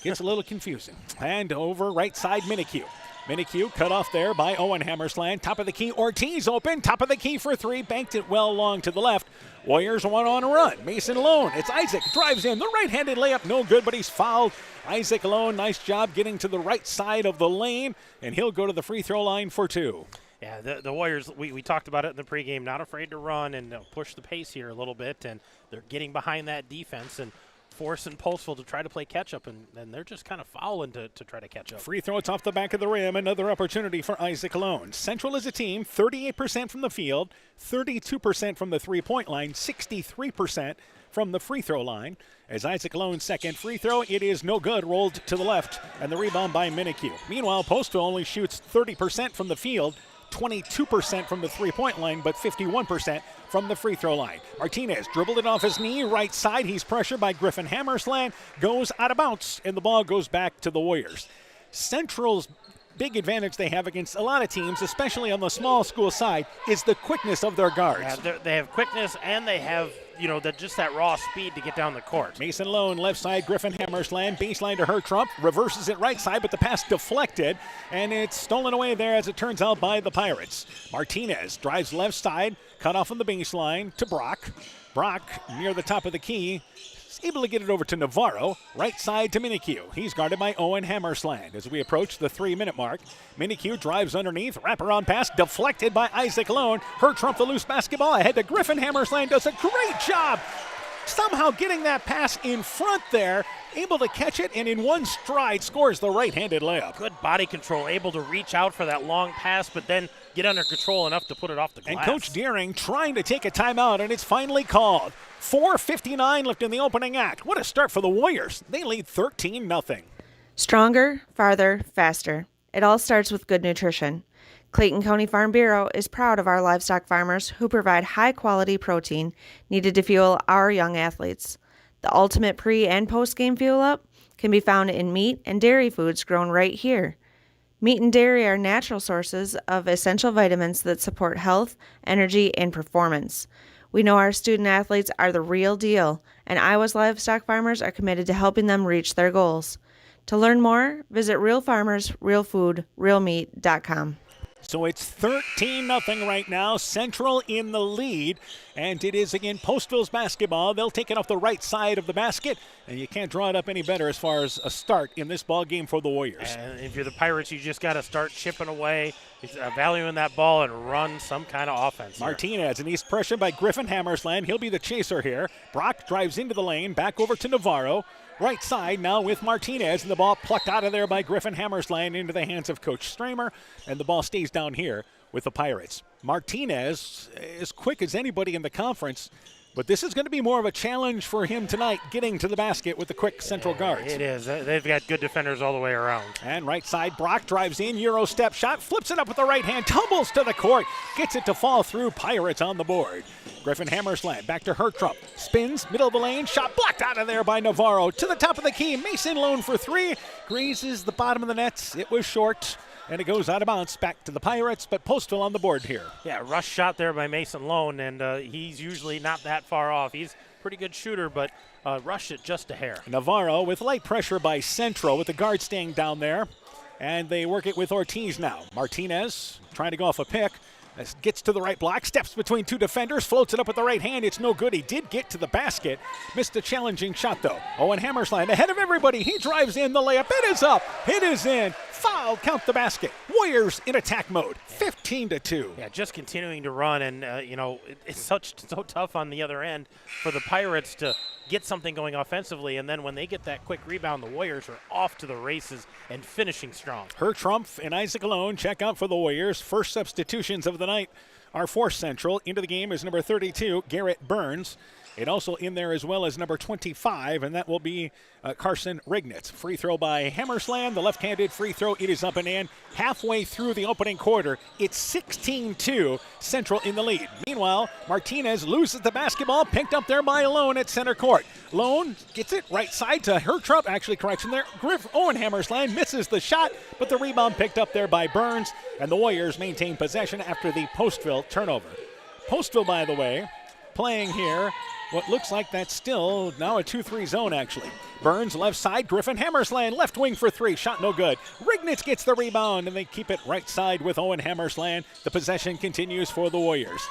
Gets a little confusing. And over right side, Minikue. Minikue cut off there by Owen Hammersland. Top of the key, Ortiz open. Top of the key for three. Banked it well long to the left. Warriors one on a run. Mason Lone. It's Isaac. Drives in. The right-handed layup. No good, but he's fouled. Isaac Lone, nice job getting to the right side of the lane. And he'll go to the free throw line for two. Yeah, the Warriors, we talked about it in the pregame, not afraid to run and push the pace here a little bit, and they're getting behind that defense and forcing Postville to try to play catch-up, and they're just kind of fouling to try to catch up. Free throw, it's off the back of the rim, another opportunity for Isaac Lone. Central as a team, 38% from the field, 32% from the three-point line, 63% from the free throw line. As Isaac Lone's second free throw, it is no good, rolled to the left, and the rebound by Minikue. Meanwhile, Postville only shoots 30% from the field, 22% from the three-point line, but 51% from the free throw line. Martinez dribbled it off his knee, right side. He's pressured by Griffin Hammersland, goes out of bounds, and the ball goes back to the Warriors. Central's big advantage they have against a lot of teams, especially on the small school side, is the quickness of their guards. Yeah, they have quickness, and they have, just that raw speed to get down the court. Mason Lone, left side, Griffin Hammersland, baseline to her Trump, reverses it right side, but the pass deflected, and it's stolen away there, as it turns out, by the Pirates. Martinez drives left side, cut off on the baseline to Brock. Brock, near the top of the key, is able to get it over to Navarro. Right side to Minikue. He's guarded by Owen Hammersland. As we approach the 3-minute mark, Minikue drives underneath. Wraparound pass deflected by Isaac Lone. Her Trump the loose basketball ahead to Griffin Hammersland. Does a great job somehow getting that pass in front there. Able to catch it, and in one stride scores the right-handed layup. Good body control, able to reach out for that long pass, but then get under control enough to put it off the glass. And Coach Deering trying to take a timeout, and it's finally called. 4:59 left in the opening act. What a start for the Warriors. They lead 13-0. Stronger, farther, faster. It all starts with good nutrition. Clayton County Farm Bureau is proud of our livestock farmers who provide high-quality protein needed to fuel our young athletes. The ultimate pre- and post-game fuel-up can be found in meat and dairy foods grown right here. Meat and dairy are natural sources of essential vitamins that support health, energy, and performance. We know our student athletes are the real deal, and Iowa's livestock farmers are committed to helping them reach their goals. To learn more, visit realfarmersrealfoodrealmeat.com. So it's 13-0 right now. Central in the lead. And it is again Postville's basketball. They'll take it off the right side of the basket. And you can't draw it up any better as far as a start in this ball game for the Warriors. And if you're the Pirates, you just got to start chipping away, valuing that ball, and run some kind of offense here. Martinez, and he's pressured by Griffin Hammersland. He'll be the chaser here. Brock drives into the lane, back over to Navarro. Right side now with Martinez, and the ball plucked out of there by Griffin Hammersland into the hands of Coach Stramer, and the ball stays down here with the Pirates. Martinez is quick as anybody in the conference, but this is going to be more of a challenge for him tonight, getting to the basket with the quick Central guards. It is. They've got good defenders all the way around. And right side, Brock drives in, Euro step shot, flips it up with the right hand, tumbles to the court, gets it to fall through. Pirates on the board. Griffin Hammersland back to Hertrup, spins, middle of the lane, shot blocked out of there by Navarro. To the top of the key, Mason Lone for three, grazes the bottom of the nets. It was short, and it goes out of bounds back to the Pirates, but Postville on the board here. Yeah, rush shot there by Mason Lone, and he's usually not that far off. He's a pretty good shooter, but rushed it just a hair. Navarro with light pressure by Central with the guard staying down there, and they work it with Ortiz now. Martinez trying to go off a pick. Gets to the right block, steps between two defenders, floats it up with the right hand. It's no good. He did get to the basket. Missed a challenging shot, though. Owen Hammersland ahead of everybody. He drives in the layup. It is up. It is in. Foul. Count the basket. Warriors in attack mode. 15-2. Yeah, just continuing to run, and, it's so tough on the other end for the Pirates to get something going offensively, and then when they get that quick rebound, the Warriors are off to the races and finishing strong. Her Trump and Isaac Alone check out for the Warriors. First substitutions of the night are for Central. Into the game is number 32, Garrett Burns. And also in there as well as number 25, and that will be Carson Rignitz. Free throw by Hammersland, the left-handed free throw. It is up and in. Halfway through the opening quarter, it's 16-2, Central in the lead. Meanwhile, Martinez loses the basketball, picked up there by Lone at center court. Lone gets it right side to Hertrup, actually correction there. Owen Hammersland misses the shot, but the rebound picked up there by Burns, and the Warriors maintain possession after the Postville turnover. Postville, by the way, playing here what looks like that's still now a 2-3 zone, actually. Burns left side, Griffin Hammersland left wing for three, shot no good. Rignitz gets the rebound, and they keep it right side with Owen Hammersland. The possession continues for the Warriors.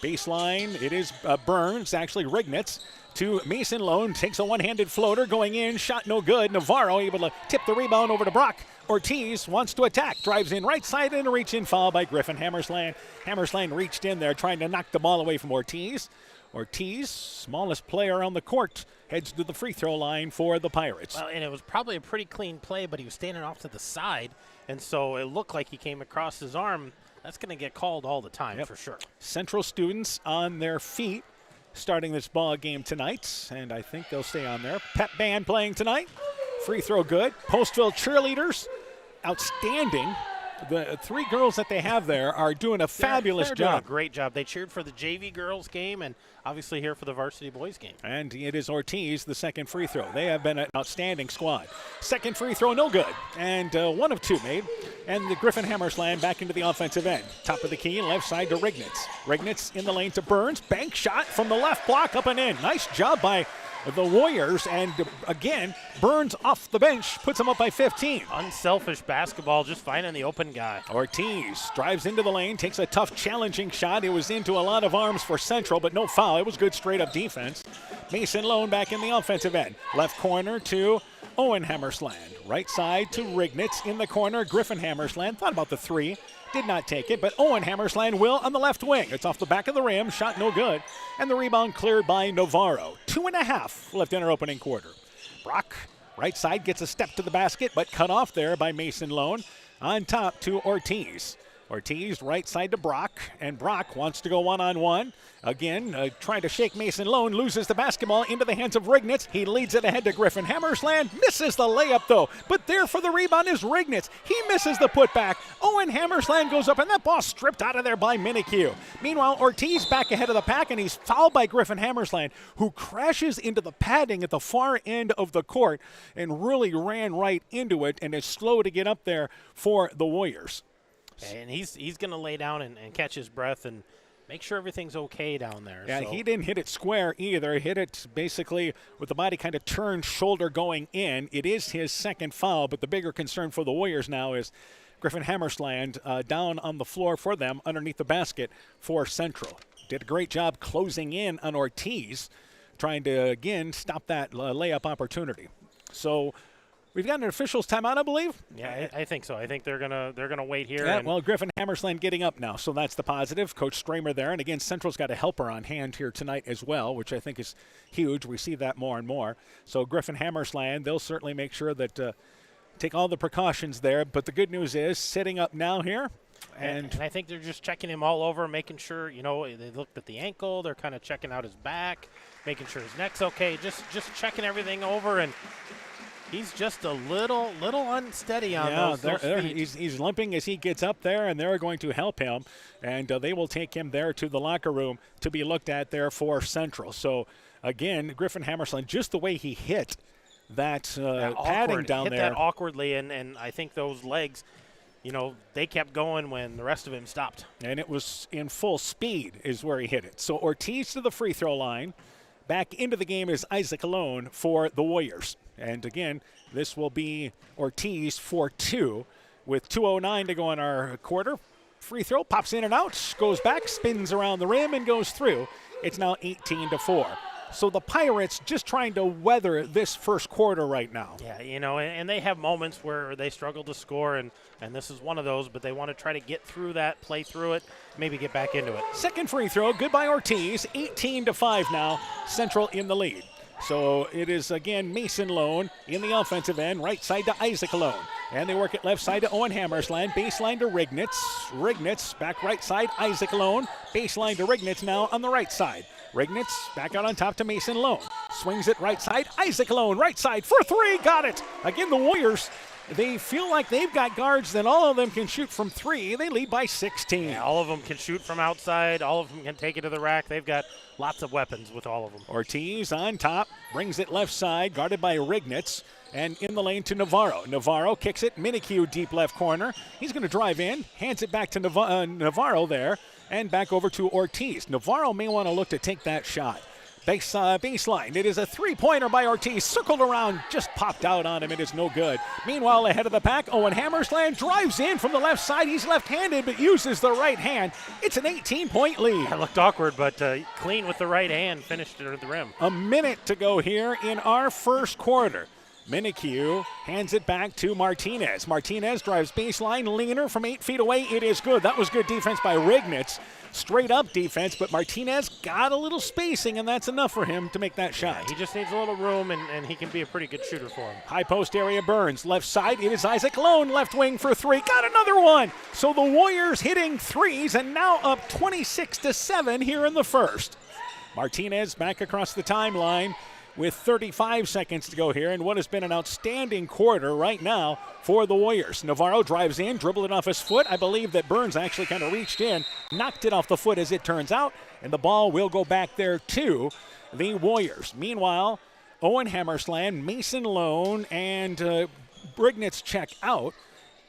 Baseline, it is Burns, actually Rignitz, to Mason Lone, takes a one-handed floater, going in, shot no good. Navarro able to tip the rebound over to Brock. Ortiz wants to attack, drives in right side, and a reach-in foul by Griffin Hammersland. Hammersland reached in there trying to knock the ball away from Ortiz. Ortiz, smallest player on the court, heads to the free throw line for the Pirates. Well, and it was probably a pretty clean play, but he was standing off to the side, and so it looked like he came across his arm. That's going to get called all the time, for sure. Central students on their feet starting this ball game tonight, and I think they'll stay on there. Pep band playing tonight. Free throw good. Postville cheerleaders, outstanding. the three girls that they have there are doing a fabulous they're job. Doing a great job. They cheered for the JV girls game and obviously here for the varsity boys game. And it is Ortiz, the second free throw. They have been an outstanding squad. Second free throw, no good. And 1 of 2 made. And the Griffin Hammersland back into the offensive end. Top of the key, left side to Rignitz. Rignitz in the lane to Burns. Bank shot from the left block up and in. Nice job by the Warriors, and again, Burns off the bench, puts them up by 15. Unselfish basketball, just finding the open guy. Ortiz drives into the lane, takes a tough, challenging shot. It was into a lot of arms for Central, but no foul. It was good straight-up defense. Mason Lone back in the offensive end. Left corner to Owen Hammersland. Right side to Rignitz in the corner. Griffin Hammersland thought about the three. Did not take it, but Owen Hammersland will on the left wing. It's off the back of the rim, shot no good, and the rebound cleared by Navarro. 2.5 left in our opening quarter. Brock, right side, gets a step to the basket, but cut off there by Mason Lone. On top to Ortiz. Ortiz right side to Brock, and Brock wants to go one-on-one. Again, trying to shake Mason Lone, loses the basketball into the hands of Rignitz. He leads it ahead to Griffin Hammersland, misses the layup though, but there for the rebound is Rignitz. He misses the putback. Owen Hammersland goes up, and that ball stripped out of there by Minikue. Meanwhile, Ortiz back ahead of the pack, and he's fouled by Griffin Hammersland, who crashes into the padding at the far end of the court and really ran right into it and is slow to get up there for the Warriors. And he's going to lay down and catch his breath and make sure everything's okay down there. Yeah, so. He didn't hit it square either. He hit it basically with the body kind of turned, shoulder going in. It is his second foul, but the bigger concern for the Warriors now is Griffin Hammersland down on the floor for them underneath the basket for Central. Did a great job closing in on Ortiz, trying to, again, stop that layup opportunity. So we've got an officials timeout, I believe. Yeah, I think so. I think they're gonna wait here. Yeah, well, Griffin Hammersland getting up now, so that's the positive. Coach Stramer there, and again, Central's got a helper on hand here tonight as well, which I think is huge. We see that more and more. So Griffin Hammersland, they'll certainly make sure that take all the precautions there. But the good news is sitting up now here. And I think they're just checking him all over, making sure, they looked at the ankle. They're kind of checking out his back, making sure his neck's okay. Just checking everything over, and he's just a little unsteady on those feet. He's limping as he gets up there, and they're going to help him, and they will take him there to the locker room to be looked at there for Central. So, again, Griffin Hammersland, just the way he hit that padding down hit there. That awkwardly, and I think those legs, they kept going when the rest of him stopped. And it was in full speed is where he hit it. So Ortiz to the free throw line. Back into the game is Isaac Alone for the Warriors. And again, this will be Ortiz for 2 with 2:09 to go in our quarter. Free throw, pops in and out, goes back, spins around the rim, and goes through. It's now 18-4. So the Pirates just trying to weather this first quarter right now. Yeah, and they have moments where they struggle to score, and this is one of those, but they want to try to get through that, play through it, maybe get back into it. Second free throw, good by Ortiz, 18-5 now, Central in the lead. So it is, again, Mason Lone in the offensive end, right side to Isaac Lone. And they work it left side to Owen Hammersland, baseline to Rignitz. Rignitz back right side, Isaac Lone, baseline to Rignitz now on the right side. Rignitz back out on top to Mason Lone. Swings it right side, Isaac Lone, right side for 3, got it. Again, the Warriors, they feel like they've got guards that all of them can shoot from 3. They lead by 16. Yeah, all of them can shoot from outside. All of them can take it to the rack. They've got lots of weapons with all of them. Ortiz on top, brings it left side, guarded by Rignitz, and in the lane to Navarro. Navarro kicks it, Minikue deep left corner. He's going to drive in, hands it back to Navarro there, and back over to Ortiz. Navarro may want to look to take that shot. Baseline. It is a three-pointer by Ortiz. Circled around, just popped out on him. It is no good. Meanwhile, ahead of the pack, Owen Hammersland drives in from the left side. He's left-handed, but uses the right hand. It's an 18-point lead. That looked awkward, but clean with the right hand. Finished it at the rim. A minute to go here in our first quarter. Minikue hands it back to Martinez. Martinez drives baseline, leaner from 8 feet away. It is good. That was good defense by Rignitz. Straight up defense, but Martinez got a little spacing, and that's enough for him to make that shot. Yeah, he just needs a little room, and he can be a pretty good shooter for him. High post area Burns. Left side, it is Isaac Lone, left wing for 3. Got another one. So the Warriors hitting threes, and now up 26-7 here in the first. Martinez back across the timeline. with 35 seconds to go here in what has been an outstanding quarter right now for the Warriors. Navarro drives in, dribbled it off his foot. I believe that Burns actually kind of reached in, knocked it off the foot as it turns out, and the ball will go back there to the Warriors. Meanwhile, Owen Hammersland, Mason Lone, and Brignitz check out.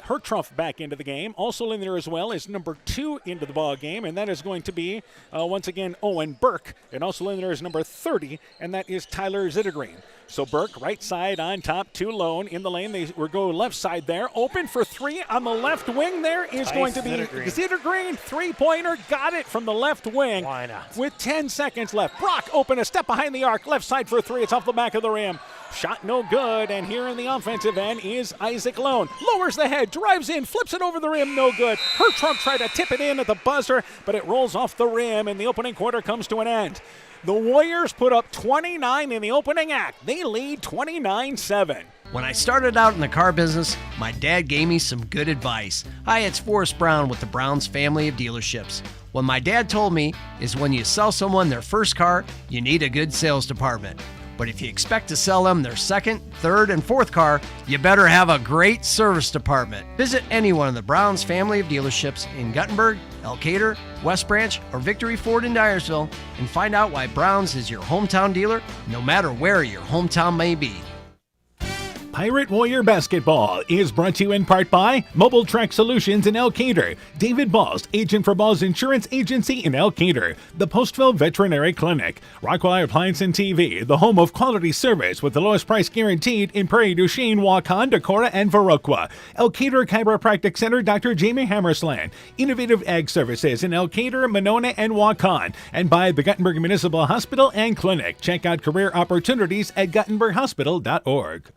Hertrumpf back into the game. Also in there as well is number 2 into the ball game, and that is going to be, once again, Owen Burke. And also in there is number 30, and that is Tyler Zittergreen. So Burke, right side on top, 2 Lone in the lane. They will go left side there. Open for 3 on the left wing there is going to be Zittergreen. Three-pointer, got it from the left wing. Why not? With 10 seconds left. Brock open, a step behind the arc, left side for 3. It's off the back of the rim. Shot no good, and here in the offensive end is Isaac Lone. Lowers the head, drives in, flips it over the rim, no good. Hertrumpf tried to tip it in at the buzzer, but it rolls off the rim, and the opening quarter comes to an end. The Warriors put up 29 in the opening act. They lead 29-7. When I started out in the car business, my dad gave me some good advice. Hi, it's Forrest Brown with the Browns family of dealerships. What my dad told me is when you sell someone their first car, you need a good sales department. But if you expect to sell them their second, third, and fourth car, you better have a great service department. Visit any one of the Browns family of dealerships in Guttenberg, Elkader, West Branch, or Victory Ford in Dyersville and find out why Browns is your hometown dealer, no matter where your hometown may be. Pirate Warrior Basketball is brought to you in part by Mobile Track Solutions in Elkader, David Balls, agent for Balls Insurance Agency in Elkader, the Postville Veterinary Clinic, Rockwell Appliance and TV, the home of quality service with the lowest price guaranteed in Prairie du Chien, Waukon, Decorah, and Viroqua. Elkader Chiropractic Center, Dr. Jamie Hammersland, Innovative Ag Services in Elkader, Monona, and Waukon, and by the Guttenberg Municipal Hospital and Clinic. Check out career opportunities at guttenberghospital.org.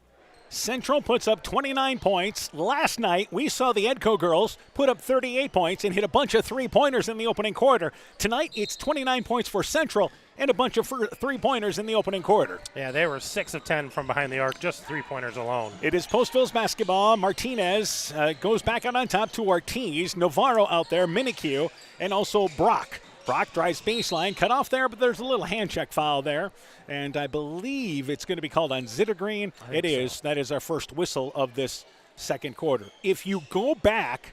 Central puts up 29 points. Last night, we saw the Edco girls put up 38 points and hit a bunch of three-pointers in the opening quarter. Tonight, it's 29 points for Central and a bunch of three-pointers in the opening quarter. Yeah, they were 6 of 10 from behind the arc, just three-pointers alone. It is Postville's basketball. Martinez goes back out on top to Ortiz. Navarro out there, Minicue, and also Brock. Brock drives baseline, cut off there, but there's a little hand check foul there. And I believe it's going to be called on Zittergreen. It is. So. That is our first whistle of this second quarter. If you go back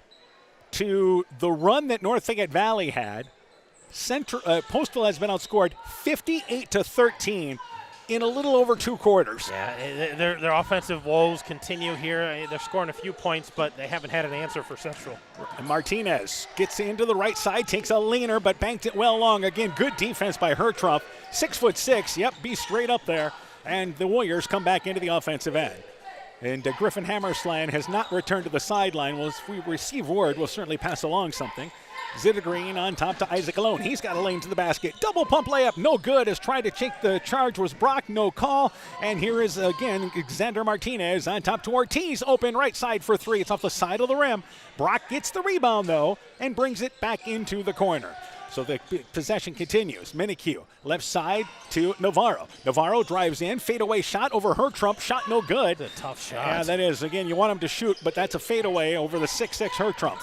to the run that North Fayette Valley had, Postville has been outscored 58-13 in a little over 2 quarters. Yeah, their offensive woes continue here. They're scoring a few points, but they haven't had an answer for Central. And Martinez gets into the right side, takes a leaner, but banked it well long. Again, good defense by Hertrumpf. 6'6", yep, be straight up there. And the Warriors come back into the offensive end. And Griffin Hammersland has not returned to the sideline. Well, if we receive word, we'll certainly pass along something. Zittergreen on top to Isaac Alone. He's got a lane to the basket. Double pump layup, no good. As tried to take the charge was Brock, no call. And here is again Xander Martinez on top to Ortiz. Open right side for 3. It's off the side of the rim. Brock gets the rebound though and brings it back into the corner. So the possession continues. Minicue, left side to Navarro. Navarro drives in, fadeaway shot over Hertrumpf. Shot no good. That's a tough shot. Yeah, that is. Again, you want him to shoot, but that's a fadeaway over the 6'6" Hertrumpf.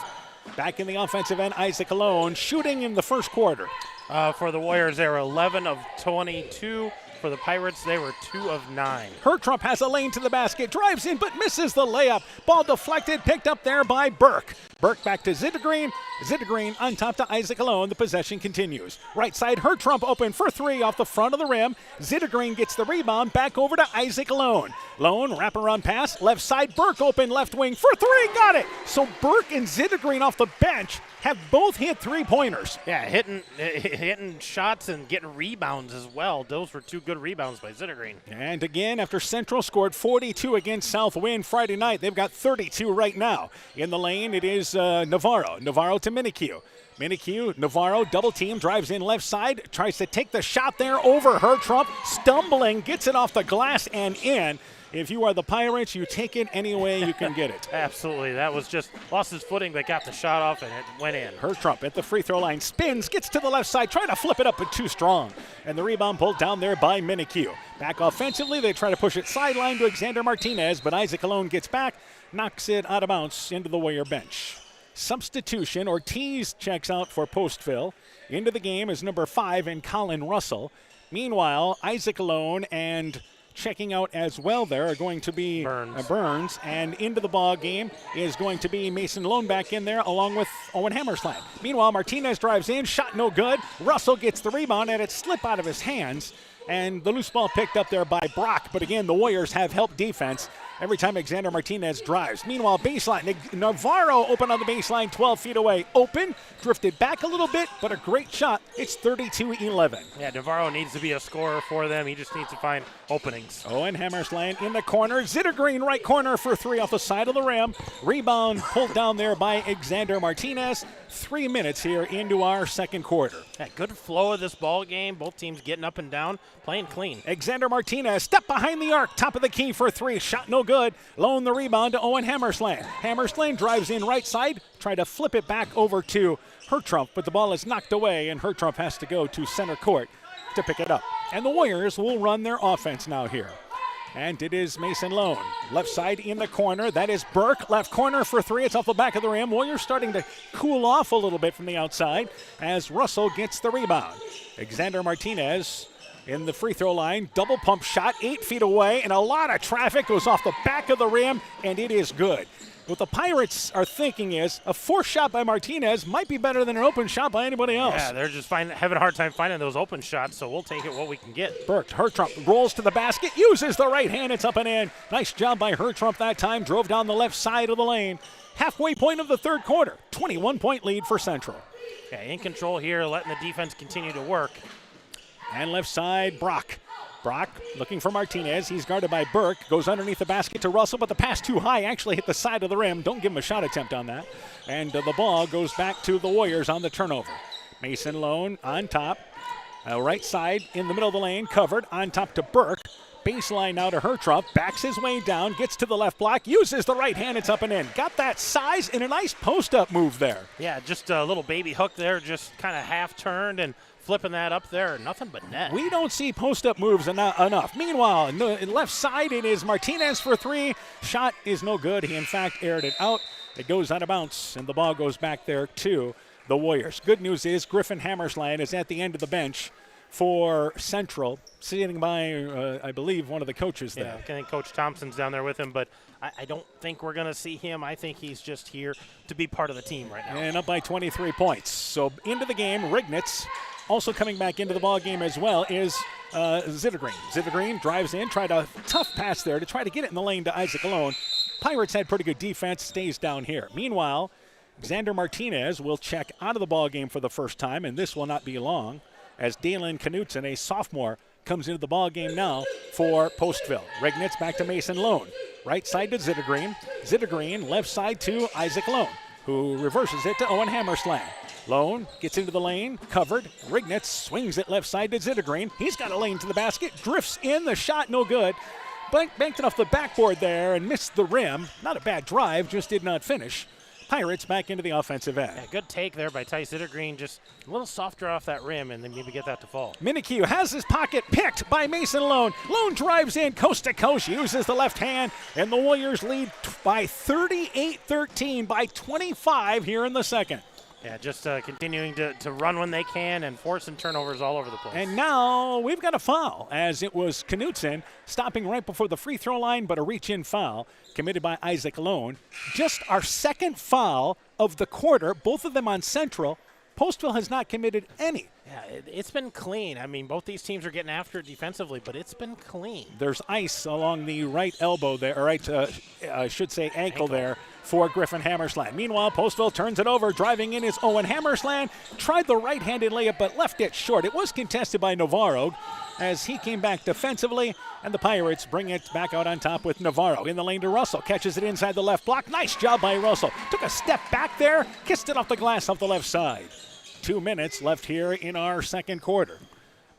Back in the offensive end, Isaac Alone shooting in the first quarter. For the Warriors, they were 11 of 22. For the Pirates, they were 2 of 9. Hertrumpf has a lane to the basket, drives in, but misses the layup. Ball deflected, picked up there by Burke. Burke back to Zittergreen. Zittergreen on top to Isaac Alone. The possession continues. Right side, Hertrumpf open for 3 off the front of the rim. Zittergreen gets the rebound, back over to Isaac Alone. Lone wraparound pass, left side, Burke open, left wing for 3, got it! So Burke and Zittergreen off the bench have both hit 3-pointers. Yeah, hitting shots and getting rebounds as well. Those were 2 good rebounds by Zittergreen. And again, after Central scored 42 against Southwind Friday night, they've got 32 right now. In the lane, it is Navarro. Navarro to Minicue. Minicue, Navarro, double team, drives in left side, tries to take the shot there over Hertrumpf, stumbling, gets it off the glass and in. If you are the Pirates, you take it any way you can get it. Absolutely. That was just lost his footing, but got the shot off and it went in. Hertrumpf at the free throw line, spins, gets to the left side, try to flip it up, but too strong. And the rebound pulled down there by Minicue. Back offensively, they try to push it sideline to Xander Martinez, but Isaac Alone gets back, knocks it out of bounds into the Warrior bench. Substitution, Ortiz checks out for Postville. Into the game is number 5 and Colin Russell. Meanwhile, Isaac Lone and checking out as well there are going to be Burns, and into the ball game is going to be Mason Lone back in there along with Owen Hammersland. Meanwhile, Martinez drives in, shot no good. Russell gets the rebound and it slipped out of his hands, and the loose ball picked up there by Brock. But again, the Warriors have helped defense every time Alexander Martinez drives. Meanwhile, baseline, Navarro open on the baseline, 12 feet away. Open, drifted back a little bit, but a great shot. It's 32-11. Yeah, Navarro needs to be a scorer for them. He just needs to find openings. Owen Hammersland in the corner. Zittergreen right corner for three off the side of the rim. Rebound pulled down there by Alexander Martinez. 3 minutes here into our second quarter. Yeah, good flow of this ball game. Both teams getting up and down, playing clean. Alexander Martinez, step behind the arc, top of the key for three. Shot no good. Loan the rebound to Owen Hammersland. Hammersland drives in right side, try to flip it back over to Hertrump, but the ball is knocked away, and Hertrump has to go to center court to pick it up. And the Warriors will run their offense now here. And it is Mason Lone. Left side in the corner. That is Burke. Left corner for three. It's off the back of the rim. Warriors starting to cool off a little bit from the outside as Russell gets the rebound. Alexander Martinez in the free throw line. Double pump shot 8 feet away, and a lot of traffic goes off the back of the rim, and it is good. What the Pirates are thinking is a forced shot by Martinez might be better than an open shot by anybody else. Yeah, they're just having a hard time finding those open shots, so we'll take it what we can get. Burke, Hertrump rolls to the basket, uses the right hand, it's up and in. Nice job by Hertrump that time, drove down the left side of the lane. Halfway point of the third quarter, 21-point lead for Central. Yeah, in control here, letting the defense continue to work. And left side, Brock. Brock looking for Martinez. He's guarded by Burke. Goes underneath the basket to Russell, but the pass too high. Actually hit the side of the rim. Don't give him a shot attempt on that. And the ball goes back to the Warriors on the turnover. Mason Lone on top. Right side in the middle of the lane. Covered on top to Burke. Baseline now to Hertrump. Backs his way down. Gets to the left block. Uses the right hand. It's up and in. Got that size and a nice post-up move there. Yeah, just a little baby hook there. Just kind of half-turned and flipping that up there, nothing but net. We don't see post-up moves enough. Meanwhile, in the left side, it is Martinez for three. Shot is no good. He, in fact, aired it out. It goes out of bounds, and the ball goes back there to the Warriors. Good news is Griffin Hammersland is at the end of the bench for Central, sitting by, I believe, one of the coaches there. Yeah, I think Coach Thompson's down there with him, but I don't think we're going to see him. I think he's just here to be part of the team right now. And up by 23 points. So into the game, Rignitz. Also coming back into the ball game as well is Zittergreen. Zittergreen drives in, tried a tough pass there to try to get it in the lane to Isaac Lone. Pirates had pretty good defense, stays down here. Meanwhile, Alexander Martinez will check out of the ball game for the first time, and this will not be long, as Dalen Knutson, a sophomore, comes into the ball game now for Postville. Rignitz back to Mason Lone. Right side to Zittergreen. Zittergreen left side to Isaac Lone, who reverses it to Owen Hammersland. Lone gets into the lane, covered. Rignitz swings it left side to Zittergreen. He's got a lane to the basket, drifts in, the shot no good. Banked it off the backboard there and missed the rim. Not a bad drive, just did not finish. Pirates back into the offensive end. Yeah, good take there by Ty Zittergreen. Just a little softer off that rim and then maybe get that to fall. Minique has his pocket picked by Mason Lone. Lone drives in coast to coast, uses the left hand, and the Warriors lead by 38-13 by 25 here in the second. Yeah, just continuing to run when they can and forcing turnovers all over the place. And now we've got a foul, as it was Knutson stopping right before the free throw line, but a reach-in foul committed by Isaac Lone. Just our second foul of the quarter, both of them on Central. Postville has not committed any. Yeah, it's been clean. I mean, both these teams are getting after it defensively, but it's been clean. There's ice along the right elbow there, or right, I should say ankle there for Griffin Hammersland. Meanwhile, Postville turns it over. Driving in is Owen Hammersland. Tried the right-handed layup, but left it short. It was contested by Navarro as he came back defensively, and the Pirates bring it back out on top with Navarro. In the lane to Russell. Catches it inside the left block. Nice job by Russell. Took a step back there. Kissed it off the glass off the left side. 2 minutes left here in our second quarter.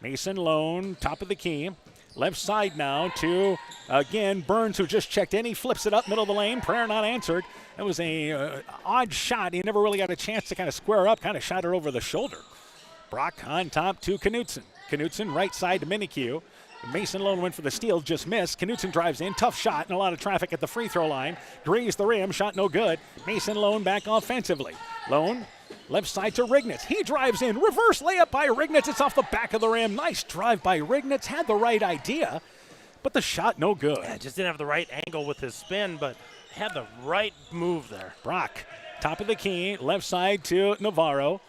Mason Lone, top of the key. Left side now to, again, Burns, who just checked in. He flips it up middle of the lane. Prayer not answered. That was a odd shot. He never really got a chance to kind of square up. Kind of shot her over the shoulder. Brock on top to Knutson. Knutson right side to Minique. Mason Lone went for the steal, just missed. Knutson drives in, tough shot, and a lot of traffic at the free throw line. Grazed the rim, shot no good. Mason Lone back offensively. Lone Left side to Rignitz. He drives in. Reverse layup by Rignitz. It's off the back of the rim. Nice drive by Rignitz. Had the right idea, but the shot no good. Yeah, just didn't have the right angle with his spin, but had the right move there. Brock, top of the key. Left side to Navarro.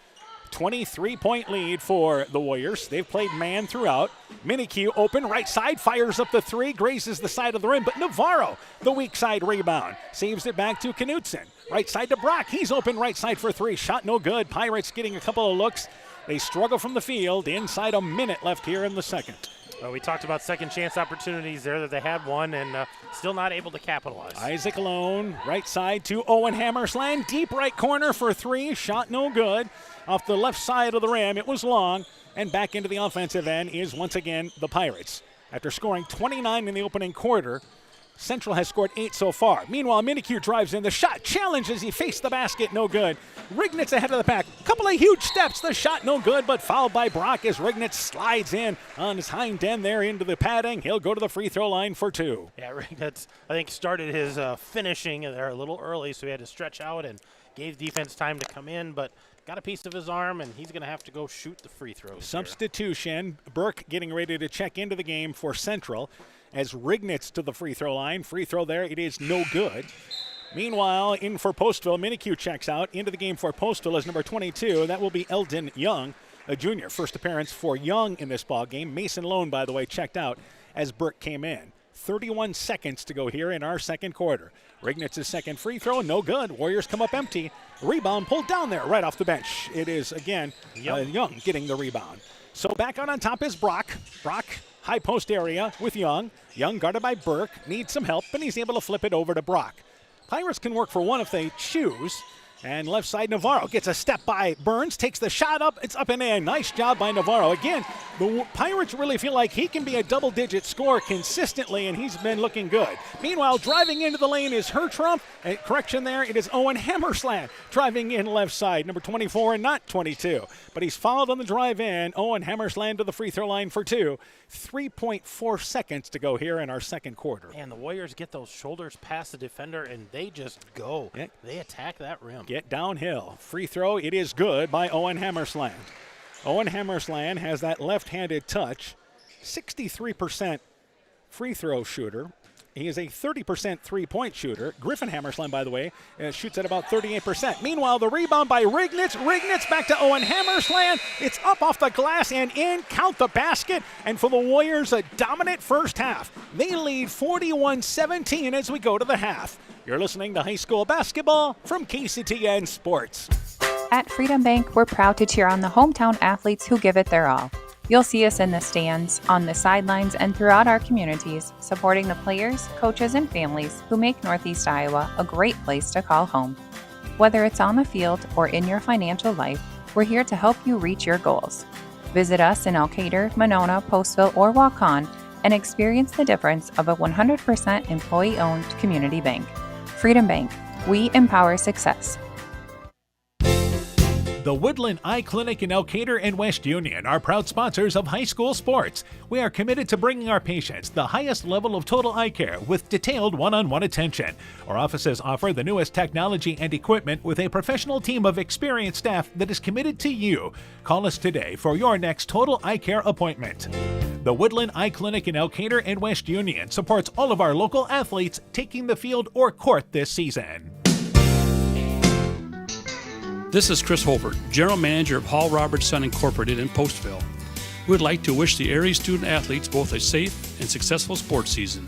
23-point lead for the Warriors. They've played man throughout. Minikue open, right side, fires up the three, grazes the side of the rim, but Navarro, the weak side rebound, saves it back to Knutson. Right side to Brock. He's open right side for three. Shot no good. Pirates getting a couple of looks. They struggle from the field. Inside a minute left here in the second. Well, we talked about second chance opportunities there that they had one and still not able to capitalize. Isaac alone, right side to Owen Hammersland. Deep right corner for three. Shot no good. Off the left side of the rim, it was long. And back into the offensive end is once again the Pirates. After scoring 29 in the opening quarter, Central has scored 8 so far. Meanwhile, Minikue drives in. The shot challenged as he faced the basket, no good. Rignitz ahead of the pack. Couple of huge steps. The shot no good, but fouled by Brock as Rignitz slides in on his hind end there into the padding. He'll go to the free throw line for 2. Yeah, Rignitz, I think, started his finishing there a little early, so he had to stretch out and gave defense time to come in, but got a piece of his arm, and he's going to have to go shoot the free throws. Substitution. Burke getting ready to check into the game for Central as Rignitz to the free throw line. Free throw there, it is no good. Meanwhile, in for Postville, Minikue checks out. Into the game for Postville is number 22. That will be Eldon Young, a junior. First appearance for Young in this ball game. Mason Lone, by the way, checked out as Burke came in. 31 seconds to go here in our second quarter. Rignitz's second free throw, no good. Warriors come up empty. Rebound pulled down there right off the bench. It is, again, Young getting the rebound. So back out on top is Brock. Brock, high post area with Young. Young guarded by Burke. Needs some help, and he's able to flip it over to Brock. Pirates can work for one if they choose. And left side, Navarro gets a step by Burns, takes the shot up. It's up and in. Nice job by Navarro. Again, the Pirates really feel like he can be a double-digit scorer consistently, and he's been looking good. Meanwhile, driving into the lane is Hertrump. Correction there, it is Owen Hammersland driving in left side, number 24 and not 22. But he's fouled on the drive in. Owen Hammersland to the free throw line for 2. 3.4 seconds to go here in our second quarter. And the Warriors get those shoulders past the defender, and they just go. Yeah. They attack that rim. Get downhill. Free throw, it is good by Owen Hammersland. Owen Hammersland has that left-handed touch. 63% free throw shooter. He is a 30% three-point shooter. Griffin Hammersland, by the way, shoots at about 38%. Meanwhile, the rebound by Rignitz. Rignitz back to Owen Hammersland. It's up off the glass and in. Count the basket. And for the Warriors, a dominant first half. They lead 41-17 as we go to the half. You're listening to high school basketball from KCTN Sports. At Freedom Bank, we're proud to cheer on the hometown athletes who give it their all. You'll see us in the stands, on the sidelines, and throughout our communities, supporting the players, coaches, and families who make Northeast Iowa a great place to call home. Whether it's on the field or in your financial life, we're here to help you reach your goals. Visit us in Elkader, Monona, Postville, or Waukon and experience the difference of a 100% employee-owned community bank. Freedom Bank, we empower success. The Woodland Eye Clinic in Elkader and West Union are proud sponsors of high school sports. We are committed to bringing our patients the highest level of total eye care with detailed one-on-one attention. Our offices offer the newest technology and equipment with a professional team of experienced staff that is committed to you. Call us today for your next total eye care appointment. The Woodland Eye Clinic in Elkader and West Union supports all of our local athletes taking the field or court this season. This is Chris Holbert, General Manager of Hall Roberts Son Incorporated in Postville. We would like to wish the area student athletes both a safe and successful sports season.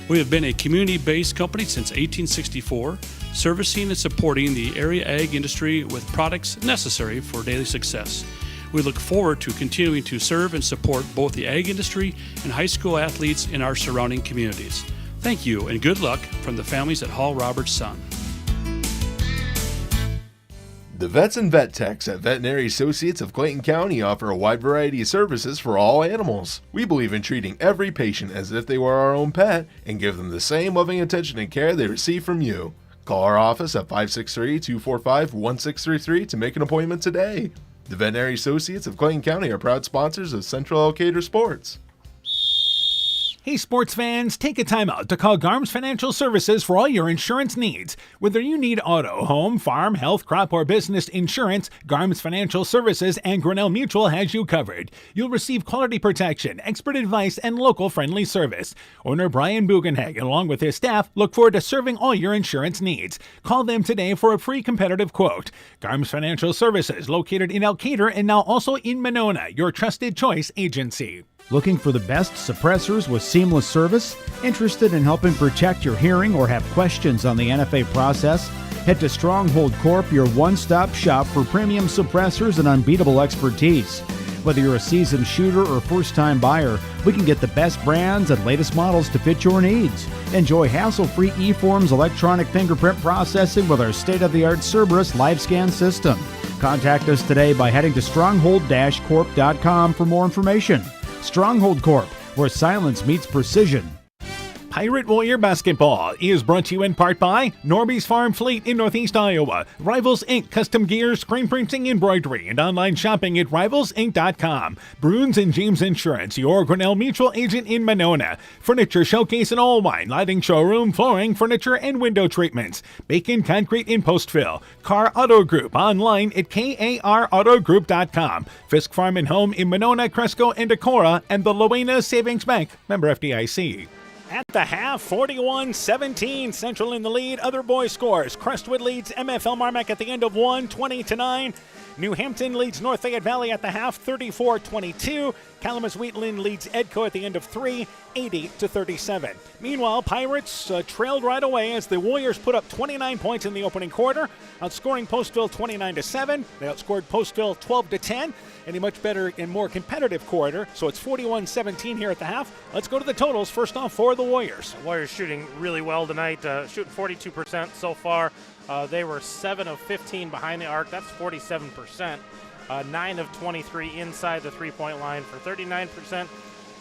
We have been a community-based company since 1864, servicing and supporting the area ag industry with products necessary for daily success. We look forward to continuing to serve and support both the ag industry and high school athletes in our surrounding communities. Thank you and good luck from the families at Hall Roberts Son. The Vets and Vet Techs at Veterinary Associates of Clayton County offer a wide variety of services for all animals. We believe in treating every patient as if they were our own pet and give them the same loving attention and care they receive from you. Call our office at 563-245-1633 to make an appointment today. The Veterinary Associates of Clayton County are proud sponsors of Central Elkader Sports. Hey sports fans, take a time out to call Garms Financial Services for all your insurance needs. Whether you need auto, home, farm, health, crop, or business insurance, Garms Financial Services and Grinnell Mutual has you covered. You'll receive quality protection, expert advice, and local friendly service. Owner Brian Bugenhagen, along with his staff, look forward to serving all your insurance needs. Call them today for a free competitive quote. Garms Financial Services, located in Elkader and now also in Monona, your trusted choice agency. Looking for the best suppressors with seamless service? Interested in helping protect your hearing or have questions on the NFA process? Head to Stronghold Corp, your one-stop shop for premium suppressors and unbeatable expertise. Whether you're a seasoned shooter or first-time buyer, we can get the best brands and latest models to fit your needs. Enjoy hassle-free eForms electronic fingerprint processing with our state-of-the-art Cerberus live scan system. Contact us today by heading to stronghold-corp.com for more information. Stronghold Corp, where silence meets precision. Pirate Warrior Basketball is brought to you in part by Norby's Farm Fleet in Northeast Iowa, Rivals Inc. Custom Gear, Screen Printing, Embroidery, and online shopping at rivalsinc.com. Bruins and James Insurance, your Grinnell Mutual agent in Monona. Furniture Showcase and All Wine, Lighting Showroom, Flooring, Furniture, and Window Treatments. Bacon Concrete in Postville. Car Auto Group, online at karautogroup.com. Fisk Farm and Home in Monona, Cresco, and Decorah, and the Loena Savings Bank, member FDIC. At the half, 41-17, Central in the lead. Other boys scores. Crestwood leads MFL Marmac at the end of 1, 20-9. New Hampton leads North Fayette Valley at the half, 34-22. Kalamazoo-Wheatland leads Edco at the end of 3, 80-37. Meanwhile, Pirates trailed right away as the Warriors put up 29 points in the opening quarter, outscoring Postville 29-7. They outscored Postville 12-10 in a much better and more competitive quarter. So it's 41-17 here at the half. Let's go to the totals. First off for the Warriors. The Warriors shooting really well tonight, shooting 42% so far. They were 7 of 15 behind the arc. That's 47%. 9 of 23 inside the three-point line for 39%.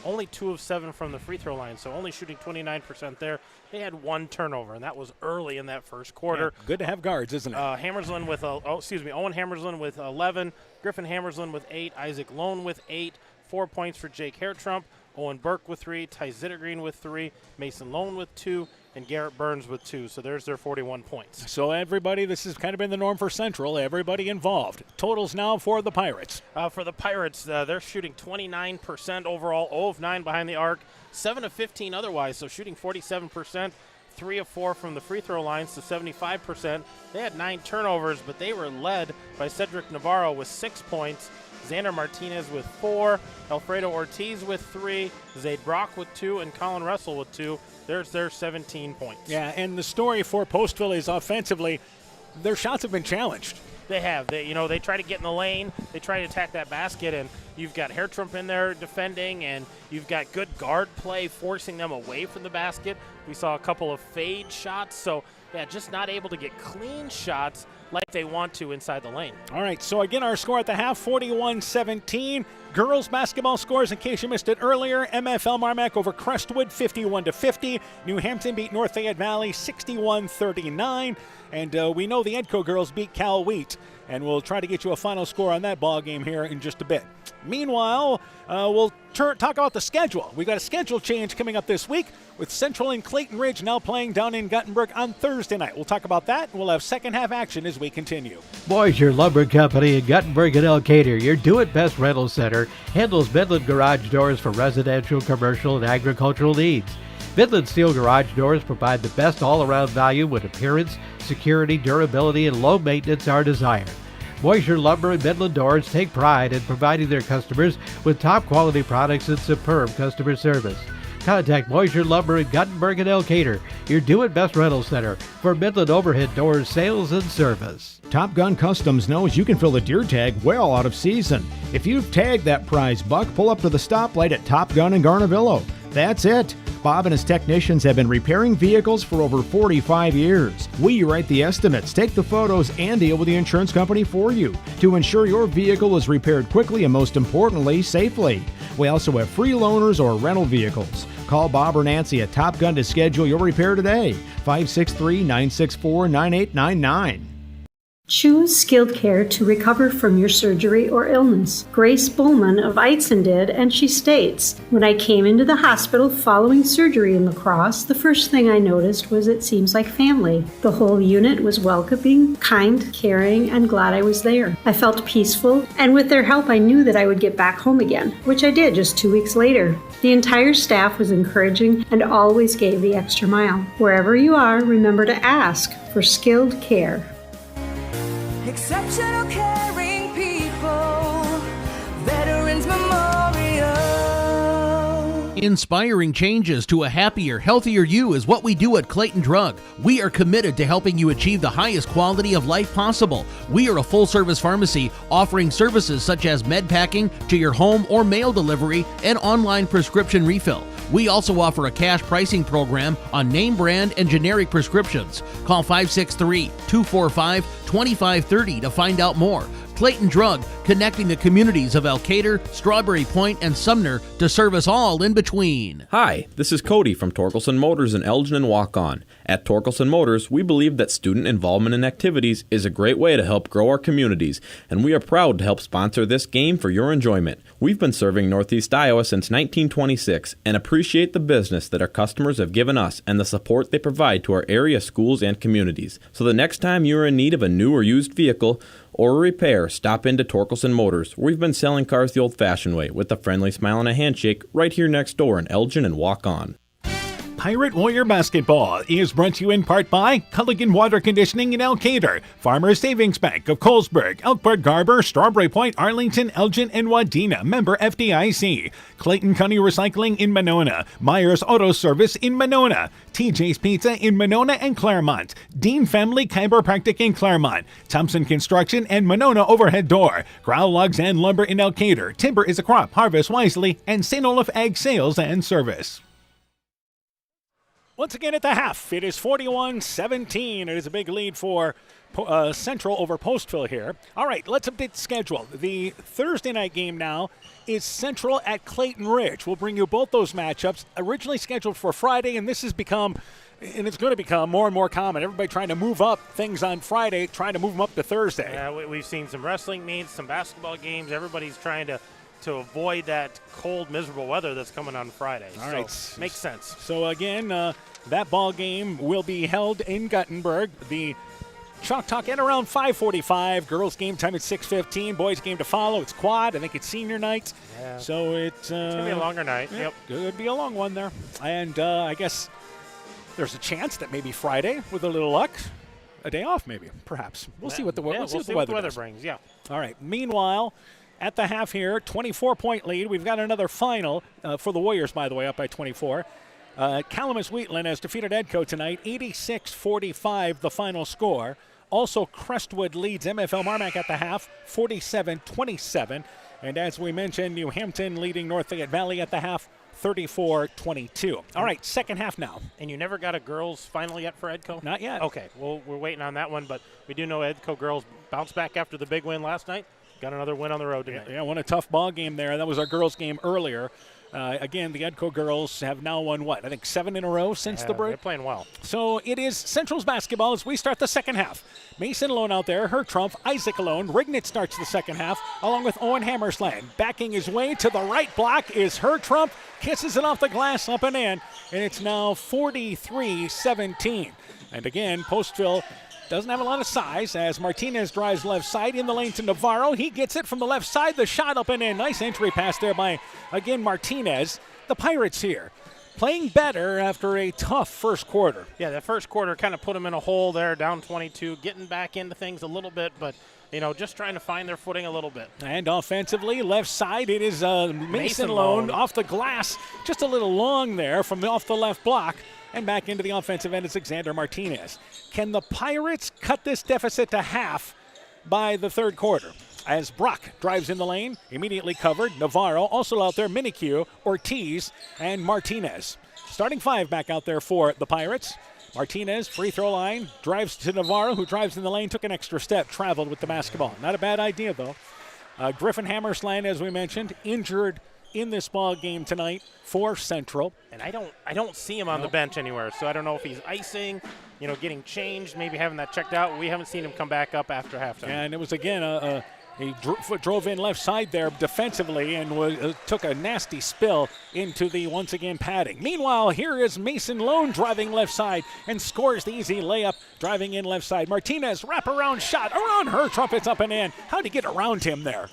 Only 2 of 7 from the free throw line, so only shooting 29% there. They had 1 turnover, and that was early in that first quarter. Yeah, good to have guards, isn't it? Owen Hammerslin with 11, Griffin Hammerslin with 8, Isaac Lone with 8, 4 points for Jake Hairtrump, Owen Burke with 3, Ty Zittergreen with 3, Mason Lone with 2, and Garrett Burns with 2. So there's their 41 points. So everybody, this has kind of been the norm for Central. Everybody involved. Totals now for the Pirates. For the Pirates, they're shooting 29% overall, 0 of 9 behind the arc, 7 of 15 otherwise, so shooting 47%. 3 of 4 from the free throw line, so 75%. They had 9 turnovers, but they were led by Cedric Navarro with 6 points, Xander Martinez with 4, Alfredo Ortiz with 3, Zaid Brock with 2, and Colin Russell with 2. There's their 17 points. Yeah, and the story for Postville is offensively, their shots have been challenged. They have. They try to get in the lane. They try to attack that basket, and you've got Hairtrump in there defending, and you've got good guard play forcing them away from the basket. We saw a couple of fade shots, so yeah, just not able to get clean shots like they want to inside the lane. All right, so again, our score at the half, 41-17. Girls basketball scores, in case you missed it earlier, MFL Marmac over Crestwood, 51-50. New Hampton beat North Fayette Valley, 61-39. And we know the Edco girls beat Cal Wheat. And we'll try to get you a final score on that ball game here in just a bit. Meanwhile, we'll talk about the schedule. We've got a schedule change coming up this week with Central and Clayton Ridge now playing down in Guttenberg on Thursday night. We'll talk about that, and we'll have second half action as we continue. Boisier Lumber Company in Guttenberg and Elkader, your do-it-best rental center, handles Midland garage doors for residential, commercial, and agricultural needs. Midland Steel Garage Doors provide the best all-around value when appearance, security, durability, and low maintenance are desired. Boisier Lumber and Midland Doors take pride in providing their customers with top-quality products and superb customer service. Contact Boisier Lumber in Guttenberg and Elkader, your do-it-best rental center for Midland overhead doors sales and service. Top Gun Customs knows you can fill the deer tag well out of season. If you've tagged that prize buck, pull up to the stoplight at Top Gun in Garnavillo. That's it. Bob and his technicians have been repairing vehicles for over 45 years. We write the estimates, take the photos, and deal with the insurance company for you to ensure your vehicle is repaired quickly and, most importantly, safely. We also have free loaners or rental vehicles. Call Bob or Nancy at Top Gun to schedule your repair today. 563-964-9899. Choose skilled care to recover from your surgery or illness. Grace Bowman of Eitzen did, and she states, "When I came into the hospital following surgery in La Crosse, the first thing I noticed was it seems like family. The whole unit was welcoming, kind, caring, and glad I was there. I felt peaceful, and with their help I knew that I would get back home again, which I did just 2 weeks later. The entire staff was encouraging and always gave the extra mile. Wherever you are, remember to ask for skilled care." Exceptional caring people, Veterans Memorial. Inspiring changes to a happier, healthier you is what we do at Clayton Drug. We are committed to helping you achieve the highest quality of life possible. We are a full-service pharmacy offering services such as med packing to your home or mail delivery and online prescription refill. We also offer a cash pricing program on name brand and generic prescriptions. Call 563-245-2530 to find out more. Clayton Drug, connecting the communities of Elkader, Strawberry Point, and Sumner to serve us all in between. Hi, this is Cody from Torkelson Motors in Elgin and Walk-On. At Torkelson Motors, we believe that student involvement in activities is a great way to help grow our communities, and we are proud to help sponsor this game for your enjoyment. We've been serving Northeast Iowa since 1926 and appreciate the business that our customers have given us and the support they provide to our area schools and communities. So the next time you're in need of a new or used vehicle or a repair, stop into Torkelson Motors. We've been selling cars the old-fashioned way with a friendly smile and a handshake right here next door in Elgin and Walk-On. Pirate Warrior Basketball is brought to you in part by Culligan Water Conditioning in Elkader, Farmers Savings Bank of Colesburg, Elkport Garber, Strawberry Point, Arlington, Elgin, and Wadena, member FDIC, Clayton County Recycling in Monona, Myers Auto Service in Monona, TJ's Pizza in Monona and Claremont, Dean Family Chiropractic in Claremont, Thompson Construction and Monona Overhead Door, Growl Logs and Lumber in Elkader, Timber is a Crop, Harvest Wisely, and St. Olaf Ag Sales and Service. Once again at the half, it is 41-17. It is a big lead for Central over Postville here. All right, let's update the schedule. The Thursday night game now is Central at Clayton Ridge. We'll bring you both those matchups, originally scheduled for Friday, and this has become, and it's going to become more and more common. Everybody trying to move up things on Friday, trying to move them up to Thursday. Yeah, we've seen some wrestling meets, some basketball games. Everybody's trying to avoid that cold, miserable weather that's coming on Friday. All right. So, makes sense. So, again, that ball game will be held in Guttenberg. The Chalk Talk at around 5:45. Girls game time at 6:15. Boys game to follow. It's quad. I think it's senior night. Yeah. So it's going to be a longer night. Yeah, Yep. Could be a long one there. And I guess there's a chance that maybe Friday, with a little luck, a day off maybe, perhaps. We'll see what the weather brings. Yeah. All right. Meanwhile, at the half here, 24-point lead. We've got another final for the Warriors, by the way, up by 24. Calamus Wheatland has defeated Edco tonight, 86-45 the final score. Also, Crestwood leads MFL Marmac at the half, 47-27. And as we mentioned, New Hampton leading North Fayette Valley at the half, 34-22. All right, second half now. And you never got a girls final yet for Edco? Not yet. Okay, well, we're waiting on that one, but we do know Edco girls bounced back after the big win last night. Got another win on the road tonight. Yeah, won a tough ball game there. That was our girls' game earlier. Again, the Edco girls have now won, I think 7 in a row since the break. They're playing well. So it is Central's basketball as we start the second half. Mason alone out there, her trump, Isaac alone. Rignett starts the second half, along with Owen Hammersland. Backing his way to the right block is her trump, kisses it off the glass, up and in, and it's now 43-17. And again, Postville doesn't have a lot of size as Martinez drives left side in the lane to Navarro. He gets it from the left side. The shot up and in. Nice entry pass there by, again, Martinez. The Pirates here playing better after a tough first quarter. Yeah, that first quarter kind of put them in a hole there, down 22, getting back into things a little bit, but, just trying to find their footing a little bit. And offensively, left side, it is Mason Lone off the glass. Just a little long there from off the left block. And back into the offensive end is Xander Martinez. Can the Pirates cut this deficit to half by the third quarter? As Brock drives in the lane, immediately covered. Navarro also out there, Minicue, Ortiz, and Martinez. Starting five back out there for the Pirates. Martinez, free throw line, drives to Navarro, who drives in the lane, took an extra step, traveled with the basketball. Not a bad idea, though. Griffin Hammersland, as we mentioned, injured in this ball game tonight for Central. And I don't see him on the bench anywhere, so I don't know if he's icing, getting changed, maybe having that checked out. We haven't seen him come back up after halftime. And it was, again, he drove in left side there defensively and took a nasty spill into the, once again, padding. Meanwhile, here is Mason Lone driving left side and scores the easy layup, driving in left side. Martinez, wraparound shot around her. Trumpets up and in. How'd he get around him there?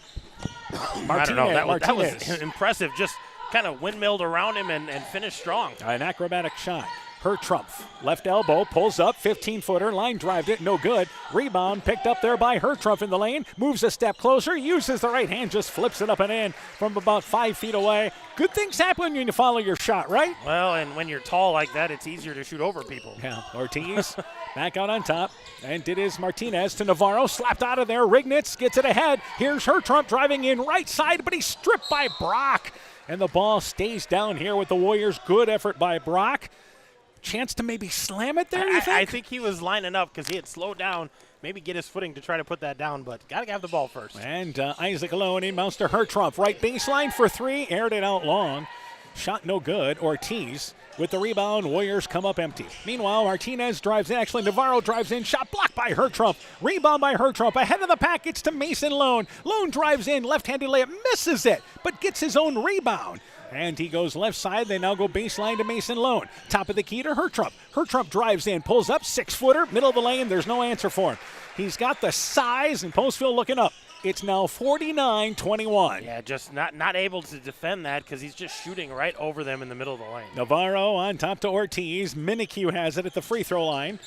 I don't know. That was impressive. Just kind of windmilled around him and finished strong. An acrobatic shot. Her Trump, left elbow, pulls up, 15-footer, line drived it, no good. Rebound picked up there by her Trump in the lane, moves a step closer, uses the right hand, just flips it up and in from about 5 feet away. Good things happen when you follow your shot, right? Well, and when you're tall like that, it's easier to shoot over people. Yeah, Ortiz back out on top, and it is Martinez to Navarro, slapped out of there. Rignitz gets it ahead. Here's her Trump driving in right side, but he's stripped by Brock, and the ball stays down here with the Warriors. Good effort by Brock. Chance to maybe slam it there, you think? I think he was lining up because he had slowed down, maybe get his footing to try to put that down, but got to have the ball first. And Isaac alone inbounds to her Trump. Right baseline for three, aired it out long. Shot no good. Ortiz with the rebound. Warriors come up empty. Meanwhile, Martinez drives in. Actually, Navarro drives in. Shot blocked by her Trump. Rebound by her Trump. Ahead of the pack, it's to Mason Lone. Lone drives in. Left-handed layup. Misses it, but gets his own rebound. And he goes left side. They now go baseline to Mason Lone. Top of the key to her Trump. Her Trump drives in. Pulls up. 6-footer. Middle of the lane. There's no answer for him. He's got the size, and Postville looking up. It's now 49-21. Yeah, just not able to defend that because he's just shooting right over them in the middle of the lane. Navarro on top to Ortiz. Minique has it at the free throw line.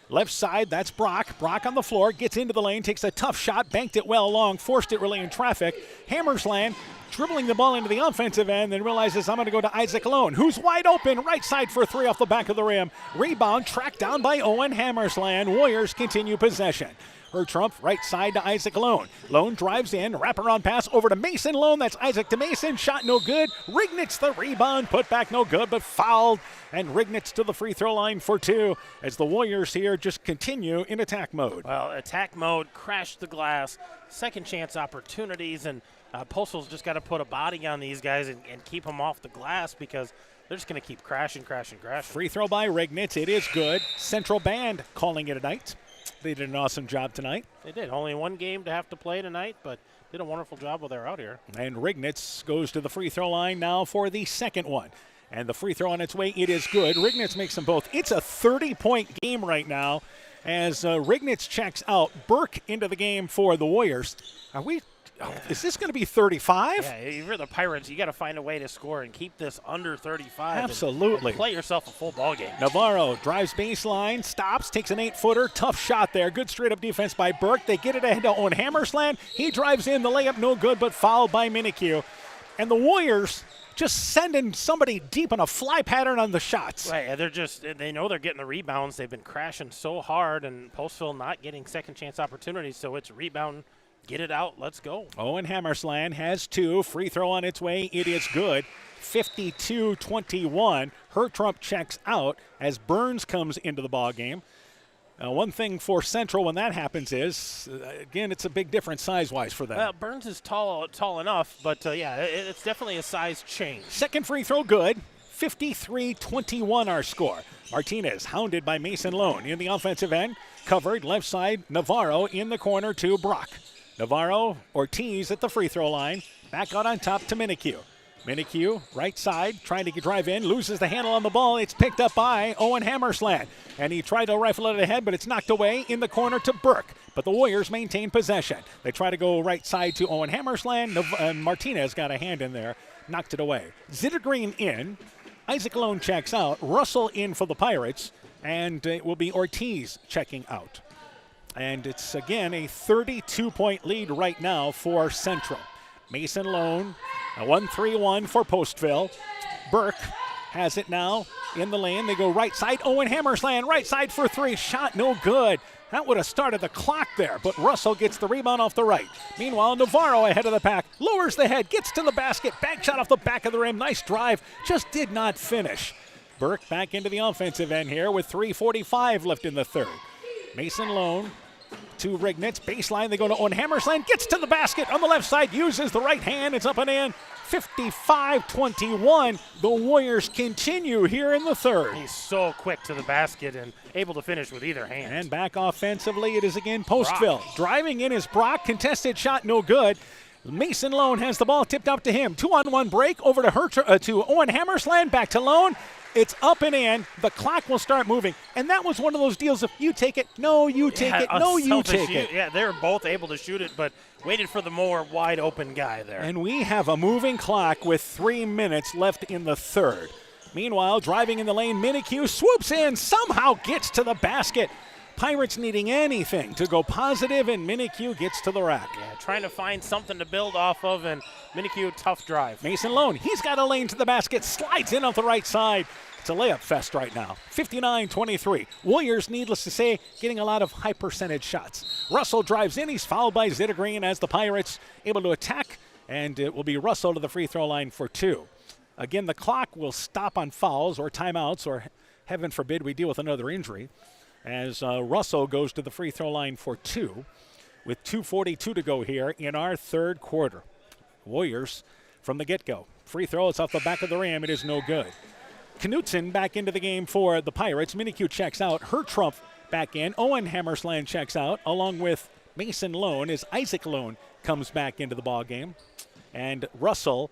Left side, that's Brock. Brock on the floor, gets into the lane, takes a tough shot, banked it well long, forced it really in traffic. Hammersland dribbling the ball into the offensive end, then realizes I'm going to go to Isaac Lone, who's wide open, right side for three off the back of the rim. Rebound tracked down by Owen Hammersland. Warriors continue possession. Her Trump, right side to Isaac Lone. Lone drives in, wraparound pass over to Mason Lone. That's Isaac to Mason. Shot no good. Rignitz the rebound. Put back no good, but fouled. And Rignitz to the free throw line for two as the Warriors here just continue in attack mode. Well, attack mode, crashed the glass, second chance opportunities, and Postville's just got to put a body on these guys and keep them off the glass because they're just going to keep crashing. Free throw by Rignitz. It is good. Central Band calling it a night. They did an awesome job tonight. They did. Only one game to have to play tonight, but did a wonderful job while they were out here. And Rignitz goes to the free throw line now for the second one. And the free throw on its way, it is good. Rignitz makes them both. It's a 30-point game right now as Rignitz checks out. Burke into the game for the Warriors. Is this going to be 35? Yeah, if you're the Pirates, you got to find a way to score and keep this under 35. Absolutely. And play yourself a full ball game. Navarro drives baseline, stops, takes an 8-footer. Tough shot there. Good straight-up defense by Burke. They get it ahead to Owen Hammersland. He drives in. The layup no good, but fouled by Minique. And the Warriors just sending somebody deep on a fly pattern on the shots. Right, they know they're getting the rebounds. They've been crashing so hard, and Postville not getting second chance opportunities, so it's rebound. Get it out. Let's go. Owen Hammersland has two. Free throw on its way. It is good. 52-21. Her Trump checks out as Burns comes into the ball game. One thing for Central when that happens is, again, it's a big difference size-wise for them. Well, Burns is tall enough, but, it's definitely a size change. Second free throw good. 53-21 our score. Martinez hounded by Mason Lone in the offensive end. Covered left side. Navarro in the corner to Brock. Navarro, Ortiz at the free throw line. Back out on top to Minique. Minique, right side, trying to drive in, loses the handle on the ball. It's picked up by Owen Hammersland. And he tried to rifle it ahead, but it's knocked away in the corner to Burke. But the Warriors maintain possession. They try to go right side to Owen Hammersland. Martinez got a hand in there, knocked it away. Zittergreen in. Isaac Lone checks out. Russell in for the Pirates. And it will be Ortiz checking out. And it's, again, a 32-point lead right now for Central. Mason Lone, a 1-3-1 for Postville. Burke has it now in the lane. They go right side. Owen Hammersland, right side for three. Shot no good. That would have started the clock there, but Russell gets the rebound off the right. Meanwhile, Navarro ahead of the pack. Lowers the head, gets to the basket. Back shot off the back of the rim. Nice drive. Just did not finish. Burke back into the offensive end here with 3:45 left in the third. Mason Lone to Rignitz, baseline, they go to Owen Hammersland, gets to the basket on the left side, uses the right hand, it's up and in. 55-21. The Warriors continue here in the third. He's so quick to the basket and able to finish with either hand. And back offensively, it is again Postville. Driving in is Brock. Contested shot, no good. Mason Lone has the ball tipped up to him. 2-on-1 break over to Owen Hammersland. Back to Lone. It's up and in. The clock will start moving. And that was one of those deals of you take it, no, you take it, no, you take it. Yeah, they were both able to shoot it, but waited for the more wide open guy there. And we have a moving clock with 3 minutes left in the third. Meanwhile, driving in the lane, Minikue swoops in, somehow gets to the basket. Pirates needing anything to go positive, and Minikue gets to the rack. Yeah, trying to find something to build off of, and Minikue, tough drive. Mason Lone, he's got a lane to the basket, slides in off the right side. It's a layup fest right now. 59-23. Warriors, needless to say, getting a lot of high percentage shots. Russell drives in. He's fouled by Zittergreen as the Pirates able to attack, and it will be Russell to the free throw line for 2. Again, the clock will stop on fouls or timeouts, or heaven forbid we deal with another injury, as Russell goes to the free throw line for 2 with 2:42 to go here in our third quarter. Warriors from the get-go. Free throw, it's off the back of the rim. It is no good. Knutson back into the game for the Pirates. Minikue checks out. Hertrump back in. Owen Hammersland checks out, along with Mason Lone as Isaac Lone comes back into the ball game. And Russell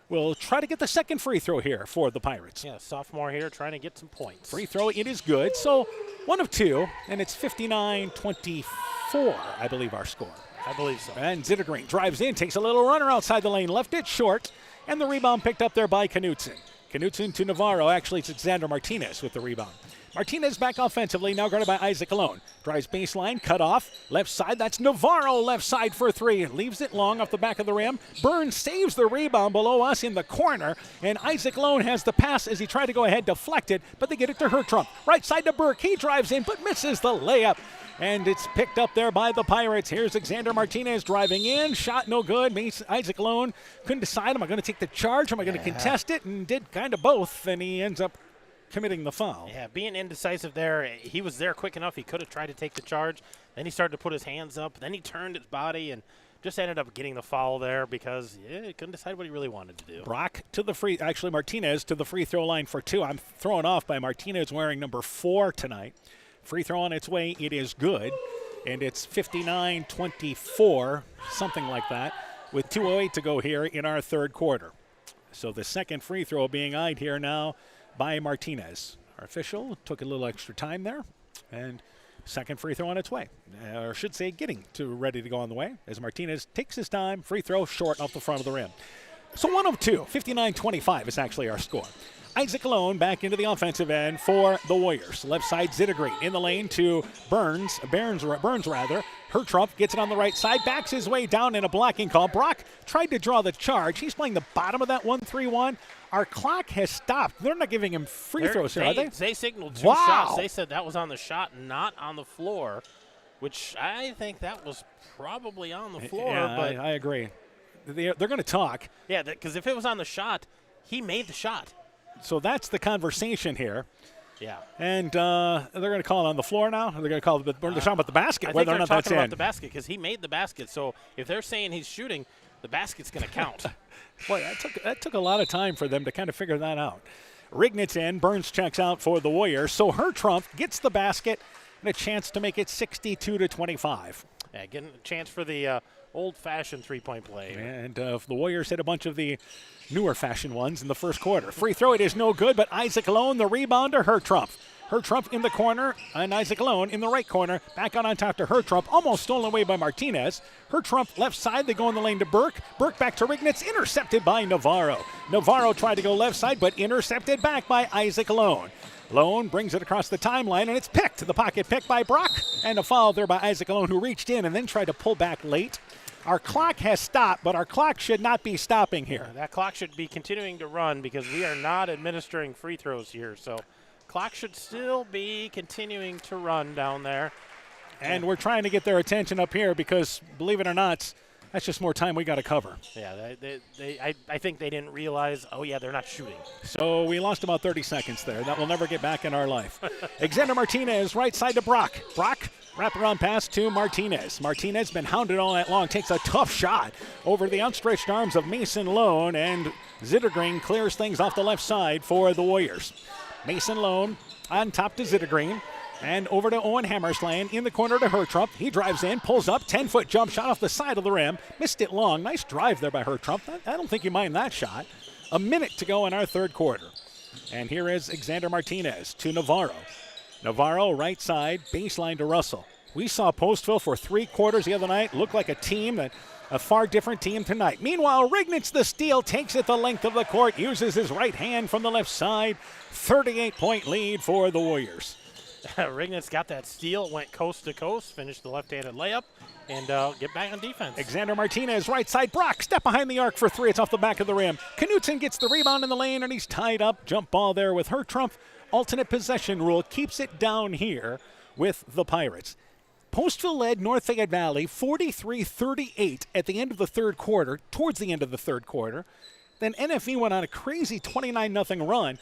will try to get the second free throw here for the Pirates. Yeah, sophomore here trying to get some points. Free throw, it is good. So 1 of 2, and it's 59-24, I believe, our score. I believe so. And Zittergreen drives in, takes a little runner outside the lane, left it short, and the rebound picked up there by Knutson. Knutson to Navarro. Actually, it's Xander Martinez with the rebound. Martinez back offensively, now guarded by Isaac Lone. Drives baseline, cut off, left side. That's Navarro left side for 3. Leaves it long off the back of the rim. Burns saves the rebound below us in the corner, and Isaac Lone has the pass as he tried to go ahead, deflected, but they get it to Hertrump. Right side to Burke. He drives in, but misses the layup. And it's picked up there by the Pirates. Here's Xander Martinez driving in. Shot no good. Isaac Lone couldn't decide. Am I going to take the charge? Am I going to contest it? And did kind of both. And he ends up committing the foul. Yeah, being indecisive there. He was there quick enough. He could have tried to take the charge. Then he started to put his hands up. Then he turned his body and just ended up getting the foul there because he couldn't decide what he really wanted to do. Brock to the Martinez to the free throw line for 2. I'm thrown off by Martinez wearing number 4 tonight. Free throw on its way. It is good. And it's 59-24, something like that, with 2:08 to go here in our third quarter. So the second free throw being eyed here now by Martinez. Our official took a little extra time there. And second free throw on its way. Or I should say getting ready to go on the way as Martinez takes his time. Free throw short off the front of the rim. So 1 of 2. 59-25 is actually our score. Isaac Lone back into the offensive end for the Warriors. Left side, Zittergreen in the lane to Burns. Hertrump gets it on the right side, backs his way down in a blocking call. Brock tried to draw the charge. He's playing the bottom of that 1-3-1. Our clock has stopped. They're not giving him free throws here, are they? They signaled 2 shots. They said that was on the shot, not on the floor, which I think that was probably on the floor. Yeah, but I agree. They're going to talk. Yeah, because if it was on the shot, he made the shot. So that's the conversation here. Yeah. And they're going to call it on the floor now? Or they're going to call it, they're talking about the basket, I whether think or not they're that's talking in. about the basket because he made the basket. So if they're saying he's shooting, the basket's going to count. Boy, that took a lot of time for them to kind of figure that out. Rignitz in, Burns checks out for the Warriors. So Hertrump gets the basket and a chance to make it 62-25. Yeah, getting a chance for the old-fashioned three-point play. And the Warriors hit a bunch of the newer-fashioned ones in the first quarter. Free throw, it is no good, but Isaac Lone, the rebounder, Hertrump. Hertrump in the corner, and Isaac Lone in the right corner. Back on top to Hertrump, almost stolen away by Martinez. Hertrump left side, they go in the lane to Burke. Burke back to Rignitz, intercepted by Navarro. Navarro tried to go left side, but intercepted back by Isaac Lone. Lone brings it across the timeline, and it's picked. The pocket picked by Brock, and a foul there by Isaac Lone, who reached in and then tried to pull back late. Our clock has stopped, but our clock should not be stopping here. That clock should be continuing to run because we are not administering free throws here. So clock should still be continuing to run down there. And we're trying to get their attention up here because, believe it or not, that's just more time we got to cover. Yeah, I think they didn't realize, oh, yeah, they're not shooting. So we lost about 30 seconds there. That will never get back in our life. Xander Martinez, right side to Brock. Brock Wraparound pass to Martinez. Martinez been hounded all night long. Takes a tough shot over the outstretched arms of Mason Lone, and Zittergreen clears things off the left side for the Warriors. Mason Lone on top to Zittergreen, and over to Owen Hammerslane in the corner to Hertrump. He drives in, pulls up, 10-foot jump shot off the side of the rim. Missed it long. Nice drive there by Hertrump. I don't think you mind that shot. A minute to go in our third quarter. And here is Xander Martinez to Navarro. Navarro, right side, baseline to Russell. We saw Postville for 3 quarters the other night. Looked like a far different team tonight. Meanwhile, Rignitz, the steal, takes it the length of the court, uses his right hand from the left side. 38-point lead for the Warriors. Rignitz got that steal, went coast to coast, finished the left-handed layup, and get back on defense. Xander Martinez, right side. Brock, step behind the arc for 3. It's off the back of the rim. Knutson gets the rebound in the lane, and he's tied up. Jump ball there with Hertrump. Alternate possession rule keeps it down here with the Pirates. Postville led North Fayette Valley 43-38 at the end of the third quarter, towards the end of the third quarter. Then NFV went on a crazy 29-0 run.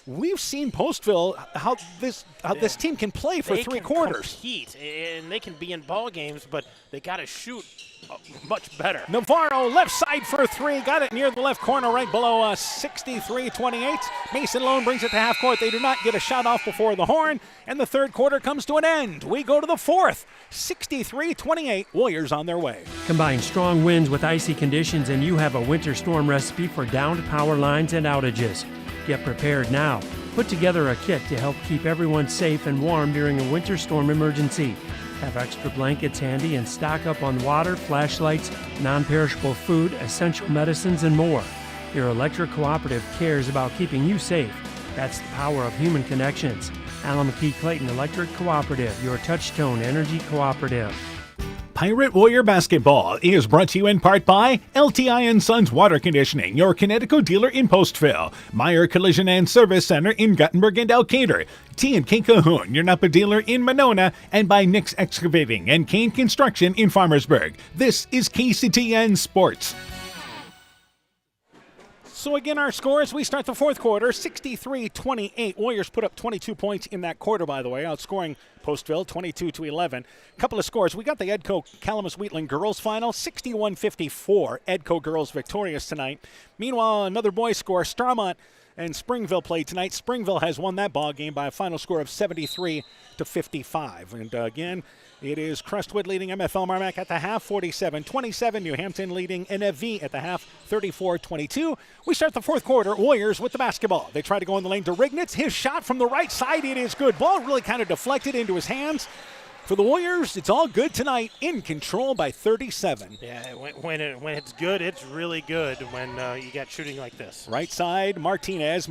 We've seen Postville, how this team can play for 3 quarters. Compete, and they can be in ball games, but they got to shoot much better. Navarro, left side for 3. Got it near the left corner right below us, 63-28. Mason Lone brings it to half court. They do not get a shot off before the horn, and the third quarter comes to an end. We go to the fourth, 63-28. Warriors on their way. Combine strong winds with icy conditions, and you have a winter storm recipe for downed power lines and outages. Get prepared now. Put together a kit to help keep everyone safe and warm during a winter storm emergency. Have extra blankets handy and stock up on water, flashlights, non-perishable food, essential medicines, and more. Your electric cooperative cares about keeping you safe. That's the power of human connections. Alameda Clayton Electric Cooperative, your touch-tone energy cooperative. Pirate Warrior Basketball is brought to you in part by LTI & Sons Water Conditioning, your Connecticut dealer in Postville, Meyer Collision and Service Center in Guttenberg and Decatur, T&K Cahoon, your Napa dealer in Monona, and by Nick's Excavating and Kane Construction in Farmersburg. This is KCTN Sports. So again, our scores, we start the fourth quarter, 63-28. Warriors put up 22 points in that quarter, by the way, outscoring Postville 22-11. Couple of scores. We got the Edco Calamus-Wheatland girls final, 61-54. Edco girls victorious tonight. Meanwhile, another boys score, Starmont and Springville played tonight. Springville has won that ball game by a final score of 73-55. And again, it is Crestwood leading MFL Marmac at the half, 47-27. New Hampton leading NFV at the half, 34-22. We start the fourth quarter, Warriors with the basketball. They try to go in the lane to Rignitz. His shot from the right side, it is good. Ball really kind of deflected into his hands. For the Warriors, it's all good tonight, in control by 37. Yeah, when it's good, it's really good when you got shooting like this. Right side, Martinez,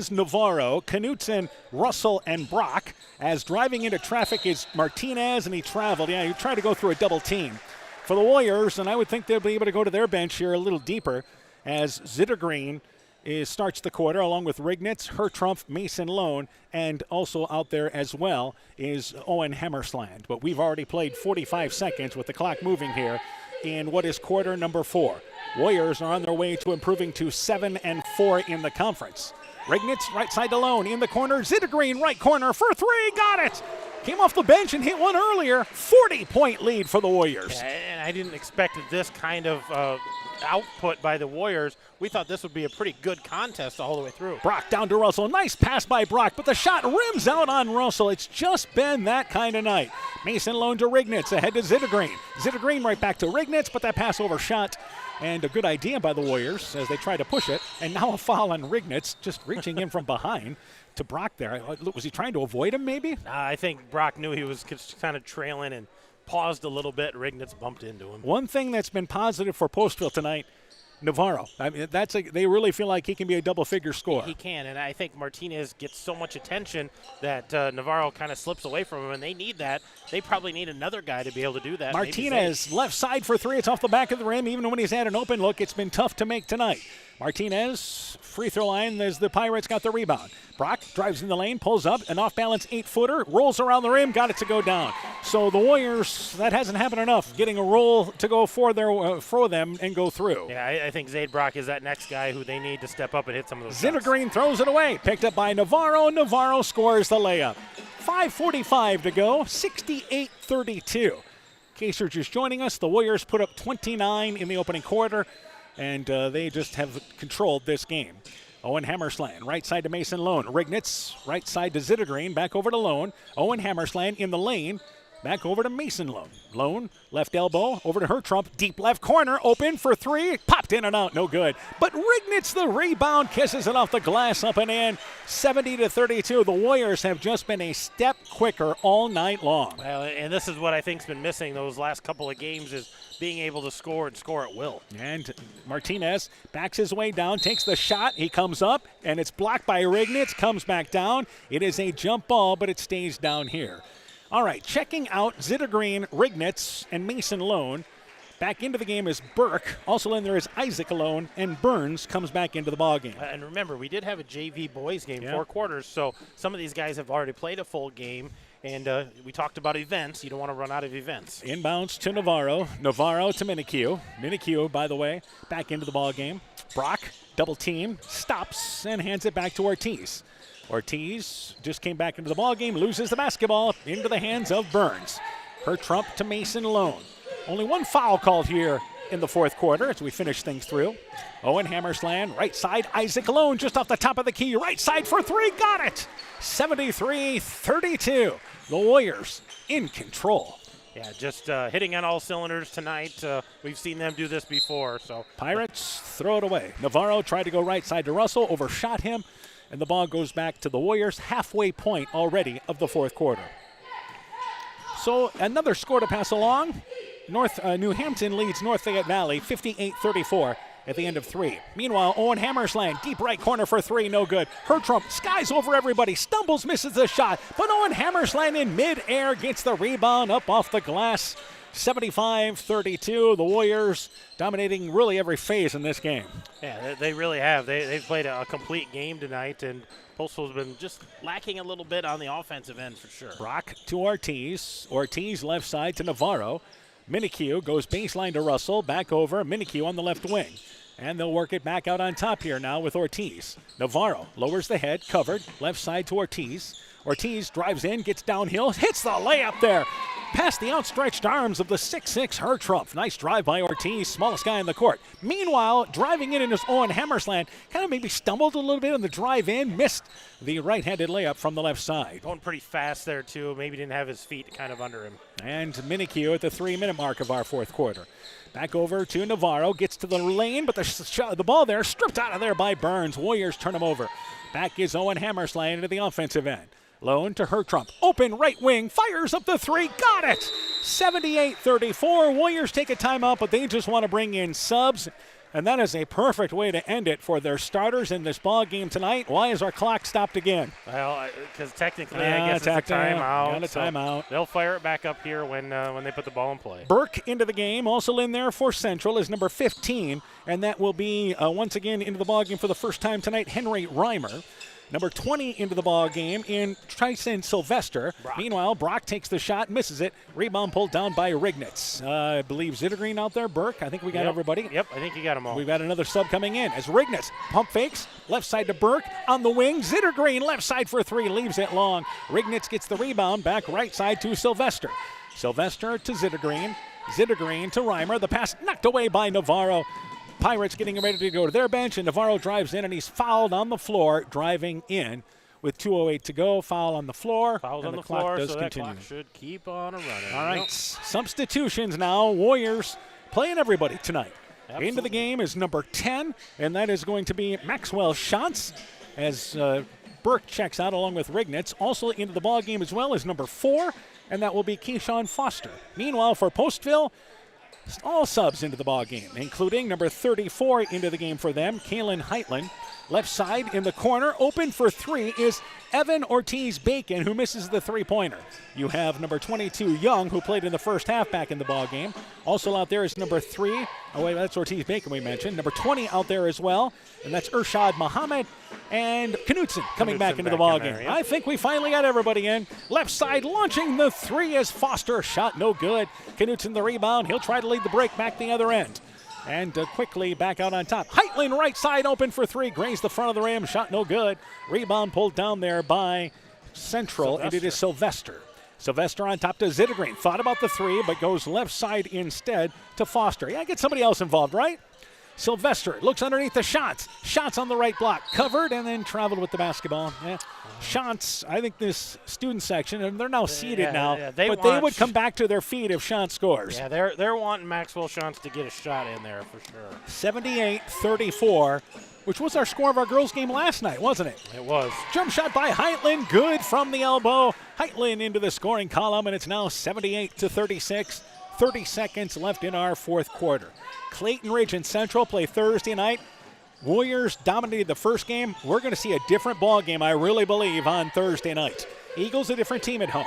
Navarro, Knutson, Russell, and Brock. As driving into traffic is Martinez, and he traveled. Yeah, he tried to go through a double team. For the Warriors, and I would think they'll be able to go to their bench here a little deeper, as Zittergreen starts the quarter along with Rignitz, Hertrump, Mason Lone, and also out there as well is Owen Hammersland. But we've already played 45 seconds with the clock moving here in what is quarter number 4. Warriors are on their way to improving to 7-4 in the conference. Rignitz, right side to Lone, in the corner. Zittergreen, right corner for 3, got it! Came off the bench and hit one earlier. 40-point lead for the Warriors. Yeah, and I didn't expect this kind of output by the Warriors. We thought this would be a pretty good contest all the way through. Brock down to Russell. Nice pass by Brock, but the shot rims out on Russell. It's just been that kind of night. Mason Lone to Rignitz, ahead to Zittergreen. Zittergreen right back to Rignitz, but that pass overshot. And a good idea by the Warriors as they try to push it. And now a foul on Rignitz, just reaching in from behind to Brock there. Was he trying to avoid him maybe? I think Brock knew he was kind of trailing and paused a little bit. Rignitz bumped into him. One thing that's been positive for Postville tonight, Navarro. I mean, they really feel like he can be a double-figure scorer. He can, and I think Martinez gets so much attention that Navarro kind of slips away from him, and they need that. They probably need another guy to be able to do that. Martinez, left side for 3. It's off the back of the rim. Even when he's had an open look, it's been tough to make tonight. Martinez, free throw line as the Pirates got the rebound. Brock drives in the lane, pulls up, an off-balance 8-footer, rolls around the rim, got it to go down. So the Warriors, that hasn't happened enough, getting a roll to go for them and go through. Yeah, I think Zaid Brock is that next guy who they need to step up and hit some of those Zittergreen throws it away, picked up by Navarro. Navarro scores the layup. 5:45 to go, 68-32. In case you're just joining us, the Warriors put up 29 in the opening quarter, and they just have controlled this game. Owen Hammersland, right side to Mason Lone. Rignitz, right side to Zittergreen, back over to Lone. Owen Hammersland in the lane, back over to Mason Lone. Lone, left elbow, over to Hertrump, deep left corner, open for three, popped in and out, no good. But Rignitz, the rebound, kisses it off the glass, up and in, 70-32. The Warriors have just been a step quicker all night long. Well, and this is what I think's been missing those last couple of games is being able to score and score at will. And Martinez backs his way down, takes the shot, he comes up, and it's blocked by Rignitz, comes back down. It is a jump ball, but it stays down here. All right, checking out Zittergreen, Rignitz, and Mason Lone. Back into the game is Burke. Also in there is Isaac Alone, and Burns comes back into the ballgame. And remember, we did have a JV boys game, 4 quarters, so some of these guys have already played a full game. And we talked about events. You don't want to run out of events. Inbounds to Navarro. Navarro to Minikue. Minikue, by the way, back into the ballgame. Brock, double team, stops and hands it back to Ortiz. Ortiz just came back into the ballgame, loses the basketball into the hands of Burns. Hertrump to Mason Lone. Only one foul called here in the fourth quarter as we finish things through. Owen Hammersland, right side, Isaac Alone just off the top of the key, right side for three, got it! 73-32, the Warriors in control. Yeah, just hitting on all cylinders tonight. We've seen them do this before. So Pirates throw it away. Navarro tried to go right side to Russell, overshot him, and the ball goes back to the Warriors, halfway point already of the fourth quarter. So another score to pass along. New Hampton leads North Fayette Valley 58-34 at the end of 3. Meanwhile, Owen Hammersland, deep right corner for 3, no good. Hertrump skies over everybody, stumbles, misses the shot, but Owen Hammersland in midair gets the rebound up off the glass. 75-32, the Warriors dominating really every phase in this game. Yeah, they really have. They've played a complete game tonight, and Postville's been just lacking a little bit on the offensive end for sure. Brock to Ortiz. Ortiz left side to Navarro. Minikue goes baseline to Russell, back over, Minikue on the left wing. And they'll work it back out on top here now with Ortiz. Navarro lowers the head, covered, left side to Ortiz. Ortiz drives in, gets downhill, hits the layup there. Past the outstretched arms of the 6'6" Hertrump. Nice drive by Ortiz, smallest guy in the court. Meanwhile, driving in is Owen Hammersland. Kind of maybe stumbled a little bit on the drive in, missed the right-handed layup from the left side. Going pretty fast there, too. Maybe didn't have his feet kind of under him. And Minikue at the 3-minute mark of our fourth quarter. Back over to Navarro, gets to the lane, but the ball there stripped out of there by Burns. Warriors turn him over. Back is Owen Hammersland into the offensive end. Lone to Hertrump. Open right wing. Fires up the 3. Got it! 78-34. Warriors take a timeout, but they just want to bring in subs. And that is a perfect way to end it for their starters in this ball game tonight. Why is our clock stopped again? Well, because technically, I guess it's a timeout. Got a timeout. They'll fire it back up here when they put the ball in play. Burke into the game. Also in there for Central is number 15. And that will be, once again, into the ball game for the first time tonight, Henry Reimer. Number 20 into the ball game in Tyson Sylvester. Brock. Meanwhile, Brock takes the shot, misses it. Rebound pulled down by Rignitz. I believe Zittergreen out there. Burke, I think we got everybody. Yep, I think you got them all. We've got another sub coming in as Rignitz pump fakes. Left side to Burke. On the wing, Zittergreen left side for 3. Leaves it long. Rignitz gets the rebound back right side to Sylvester. Sylvester to Zittergreen. Zittergreen to Reimer. The pass knocked away by Navarro. Pirates getting ready to go to their bench, and Navarro drives in, and he's fouled on the floor, driving in with 2:08 to go. Foul on the floor. Fouls and on the the clock floor, does so continue. that clock should keep on running. All right, substitutions now. Warriors playing everybody tonight. Absolutely. Into the game is number 10, and that is going to be Maxwell Schatz as Burke checks out along with Rignitz. Also into the ball game as well is number 4, and that will be Keyshawn Foster. Meanwhile, for Postville, all subs into the ball game, including number 34 into the game for them, Kalen Heitland. Left side in the corner, open for 3 is Evan Ortiz-Bacon, who misses the three-pointer. You have number 22, Young, who played in the first half back in the ball game. Also out there is number 3. Oh, wait, that's Ortiz-Bacon we mentioned. Number 20 out there as well, and that's Irshad Muhammad. And Knutson coming back into the ball game. Yeah. I think we finally got everybody in. Left side launching the 3 is Foster. Shot no good. Knutson the rebound. He'll try to lead the break back the other end. And quickly back out on top. Heitland right side open for 3. Grazed the front of the rim. Shot no good. Rebound pulled down there by Central, and it is Sylvester. Sylvester on top to Zittergreen. Thought about the three, but goes left side instead to Foster. Yeah, get somebody else involved, right? Sylvester looks underneath the shots. Shots on the right block. Covered and then traveled with the basketball. Yeah. Shots, I think this student section, and they're now seated now, they would come back to their feet if Shantz scores. Yeah, they're wanting Maxwell Shantz to get a shot in there for sure. 78-34, which was our score of our girls' game last night, wasn't it? It was. Jump shot by Heitland, good from the elbow. Heitland into the scoring column, and it's now 78-36. 30 seconds left in our fourth quarter. Clayton Ridge and Central play Thursday night. Warriors dominated the first game. We're going to see a different ball game, I really believe, on Thursday night. Eagles a different team at home.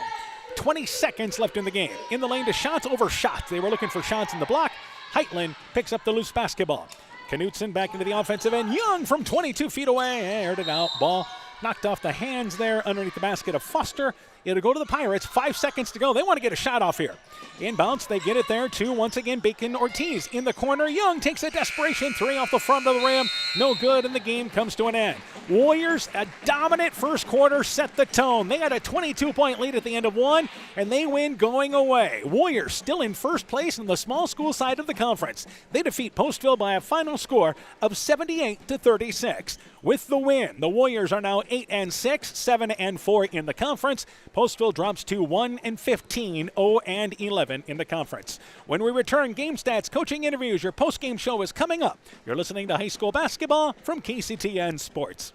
20 seconds left in the game. In the lane to Shantz over Shotz. They were looking for Shantz in the block. Heitland picks up the loose basketball. Knutson back into the offensive end. Young from 22 feet away. Aired it out. Ball knocked off the hands there underneath the basket of Foster. It'll go to the Pirates. 5 seconds to go. They want to get a shot off here. Inbounds, they get it there to, once again, Bacon Ortiz. In the corner, Young takes a desperation three off the front of the rim. No good, and the game comes to an end. Warriors, a dominant first quarter, set the tone. They had a 22-point lead at the end of one, and they win going away. Warriors still in first place in the small school side of the conference. They defeat Postville by a final score of 78-36. With the win, the Warriors are now 8-6, 7-4 in the conference. Postville drops to 1-15, 0-11 in the conference. When we return, game stats, coaching interviews, your post-game show is coming up. You're listening to high school basketball from KCTN Sports.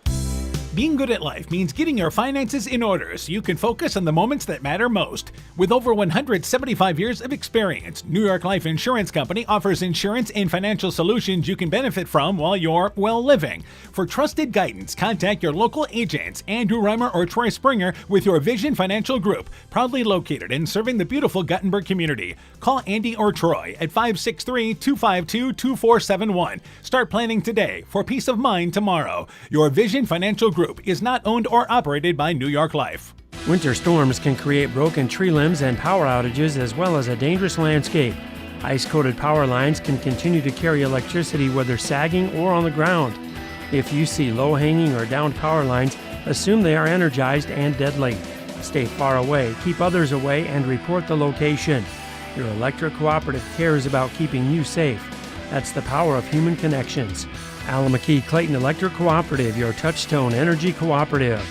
Being good at life means getting your finances in order so you can focus on the moments that matter most. With over 175 years of experience, New York Life Insurance Company offers insurance and financial solutions you can benefit from while you're, well, living. For trusted guidance, contact your local agents, Andrew Reimer or Troy Springer with your Vision Financial Group, proudly located and serving the beautiful Guttenberg community. Call Andy or Troy at 563-252-2471. Start planning today for peace of mind tomorrow. Your Vision Financial Group is not owned or operated by New York Life. Winter storms can create broken tree limbs and power outages as well as a dangerous landscape. Ice-coated power lines can continue to carry electricity whether sagging or on the ground. If you see low-hanging or downed power lines, assume they are energized and deadly. Stay far away, keep others away, and report the location. Your electric cooperative cares about keeping you safe. That's the power of human connections. Alameda Clayton Electric Cooperative, your touchstone energy cooperative.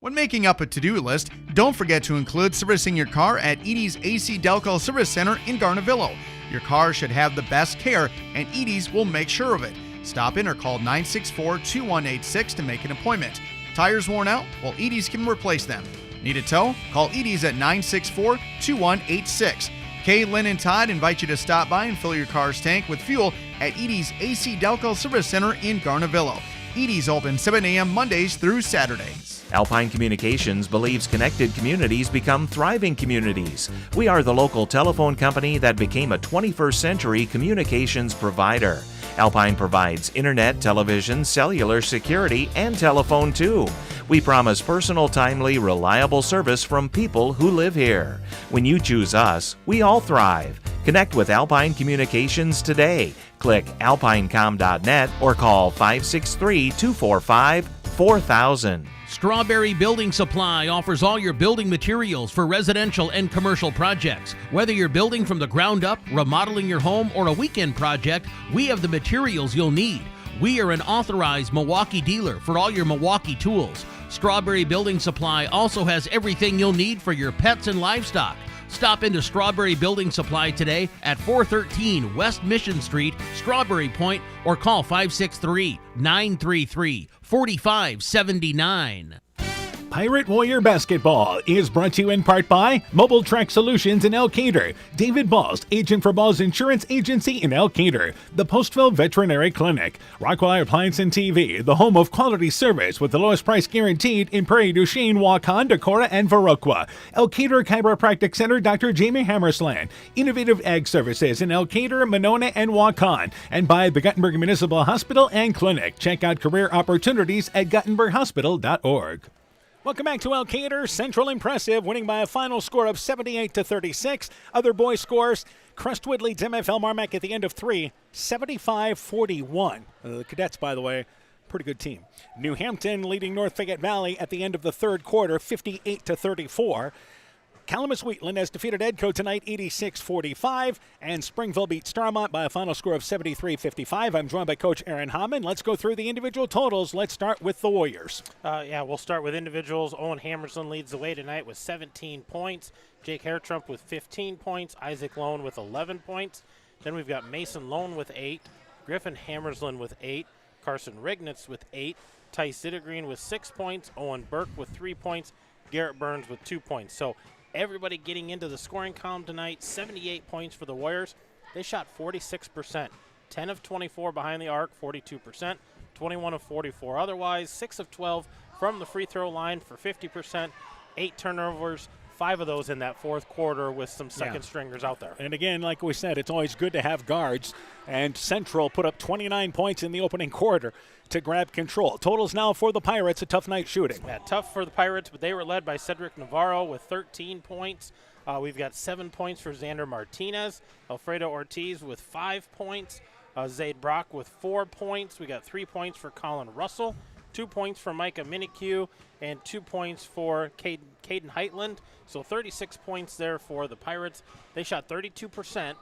When making up a to-do list, don't forget to include servicing your car at Edie's AC Delco Service Center in Garnavillo. Your car should have the best care, and Edie's will make sure of it. Stop in or call 964-2186 to make an appointment. Tires worn out? Well, Edie's can replace them. Need a tow? Call Edie's at 964-2186. Kay, Lynn, and Todd invite you to stop by and fill your car's tank with fuel at Edie's AC Delco Service Center in Garnavillo. Edie's open 7 a.m. Mondays through Saturdays. Alpine Communications believes connected communities become thriving communities. We are the local telephone company that became a 21st century communications provider. Alpine provides internet, television, cellular security, and telephone too. We promise personal, timely, reliable service from people who live here. When you choose us, we all thrive. Connect with Alpine Communications today. Click alpinecom.net or call 563-245-4000. Strawberry Building Supply offers all your building materials for residential and commercial projects. Whether you're building from the ground up, remodeling your home, or a weekend project, we have the materials you'll need. We are an authorized Milwaukee dealer for all your Milwaukee tools. Strawberry Building Supply also has everything you'll need for your pets and livestock. Stop into Strawberry Building Supply today at 413 West Mission Street, Strawberry Point, or call 563-933-4579. Pirate Warrior Basketball is brought to you in part by Mobile Track Solutions in Elkader, David Balst, agent for Balls Insurance Agency in Elkader, the Postville Veterinary Clinic, Rockwell Appliance and TV, the home of quality service with the lowest price guaranteed in Prairie du Chien, Waukon, Decorah, and Viroqua, Elkader Chiropractic Center, Dr. Jamie Hammersland, Innovative Ag Services in Elkader, Monona, and Waukon, and by the Guttenberg Municipal Hospital and Clinic. Check out career opportunities at guttenberghospital.org. Welcome back to Elkader. Central impressive, winning by a final score of 78-36. Other boys scores, Crestwood leads MFL Marmac at the end of 3, 75-41. The Cadets, by the way, pretty good team. New Hampton leading North Fayette Valley at the end of the third quarter, 58-34. Calamus Wheatland has defeated Edco tonight 86-45, and Springville beat Starmont by a final score of 73-55. I'm joined by Coach Aaron Hammond. Let's go through the individual totals. Let's start with the Warriors. We'll start with individuals. Owen Hammerslin leads the way tonight with 17 points. Jake Hairtrump with 15 points. Isaac Lone with 11 points. Then we've got Mason Lone with 8. Griffin Hammerslin with 8. Carson Rignitz with 8. Tice Zittergreen with 6 points. Owen Burke with 3 points. Garrett Burns with 2 points. So everybody getting into the scoring column tonight. 78 points for the Warriors. They shot 46%. 10 of 24 behind the arc, 42%. 21 of 44 otherwise. 6 of 12 from the free throw line for 50%. 8 turnovers. 5 of those in that fourth quarter with some second stringers out there. And again, like we said, it's always good to have guards. And Central put up 29 points in the opening quarter to grab control. Totals now for the Pirates, a tough night shooting. Yeah, tough for the Pirates, but they were led by Cedric Navarro with 13 points. We've got 7 points for Xander Martinez. Alfredo Ortiz with 5 points. Zaid Brock with 4 points. We got 3 points for Colin Russell. 2 points for Micah Minicue, and 2 points for Caden Heitland. So 36 points there for the Pirates. They shot 32%,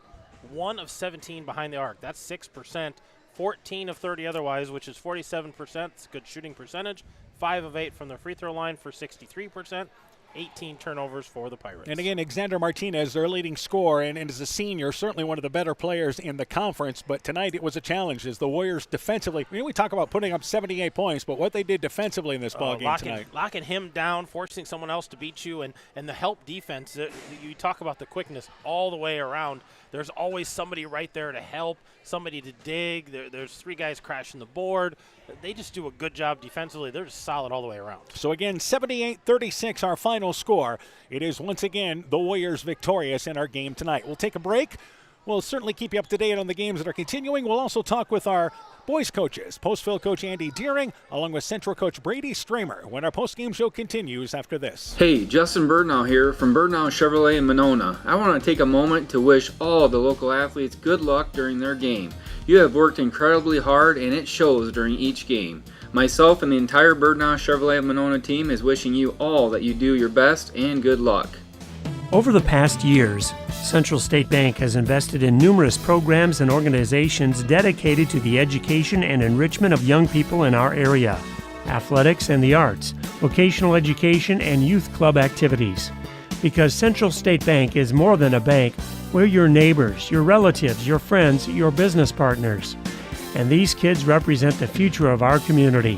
1 of 17 behind the arc. That's 6%. 14 of 30 otherwise, which is 47%. It's a good shooting percentage. 5 of 8 from the free throw line for 63%. 18 turnovers for the Pirates. And again, Xander Martinez, their leading scorer, and as a senior, certainly one of the better players in the conference. But tonight it was a challenge as the Warriors defensively, we talk about putting up 78 points, but what they did defensively in this ballgame tonight. Locking him down, forcing someone else to beat you, and the help defense. You talk about the quickness all the way around. There's always somebody right there to help, somebody to dig. There's 3 guys crashing the board. They just do a good job defensively. They're just solid all the way around. So again, 78-36 our final score. It is once again the Warriors victorious in our game tonight. We'll take a break. We'll certainly keep you up to date on the games that are continuing. We'll also talk with our boys coaches, Postville coach Andy Deering, along with Central coach Brady Stramer, when our postgame show continues after this. Hey, Justin Birdnow here from Birdnow Chevrolet in Monona. I want to take a moment to wish all the local athletes good luck during their game. You have worked incredibly hard, and it shows during each game. Myself and the entire Birdnow Chevrolet Monona team is wishing you all that you do your best and good luck. Over the past years, Central State Bank has invested in numerous programs and organizations dedicated to the education and enrichment of young people in our area. Athletics and the arts, vocational education, and youth club activities. Because Central State Bank is more than a bank, we're your neighbors, your relatives, your friends, your business partners. And these kids represent the future of our community.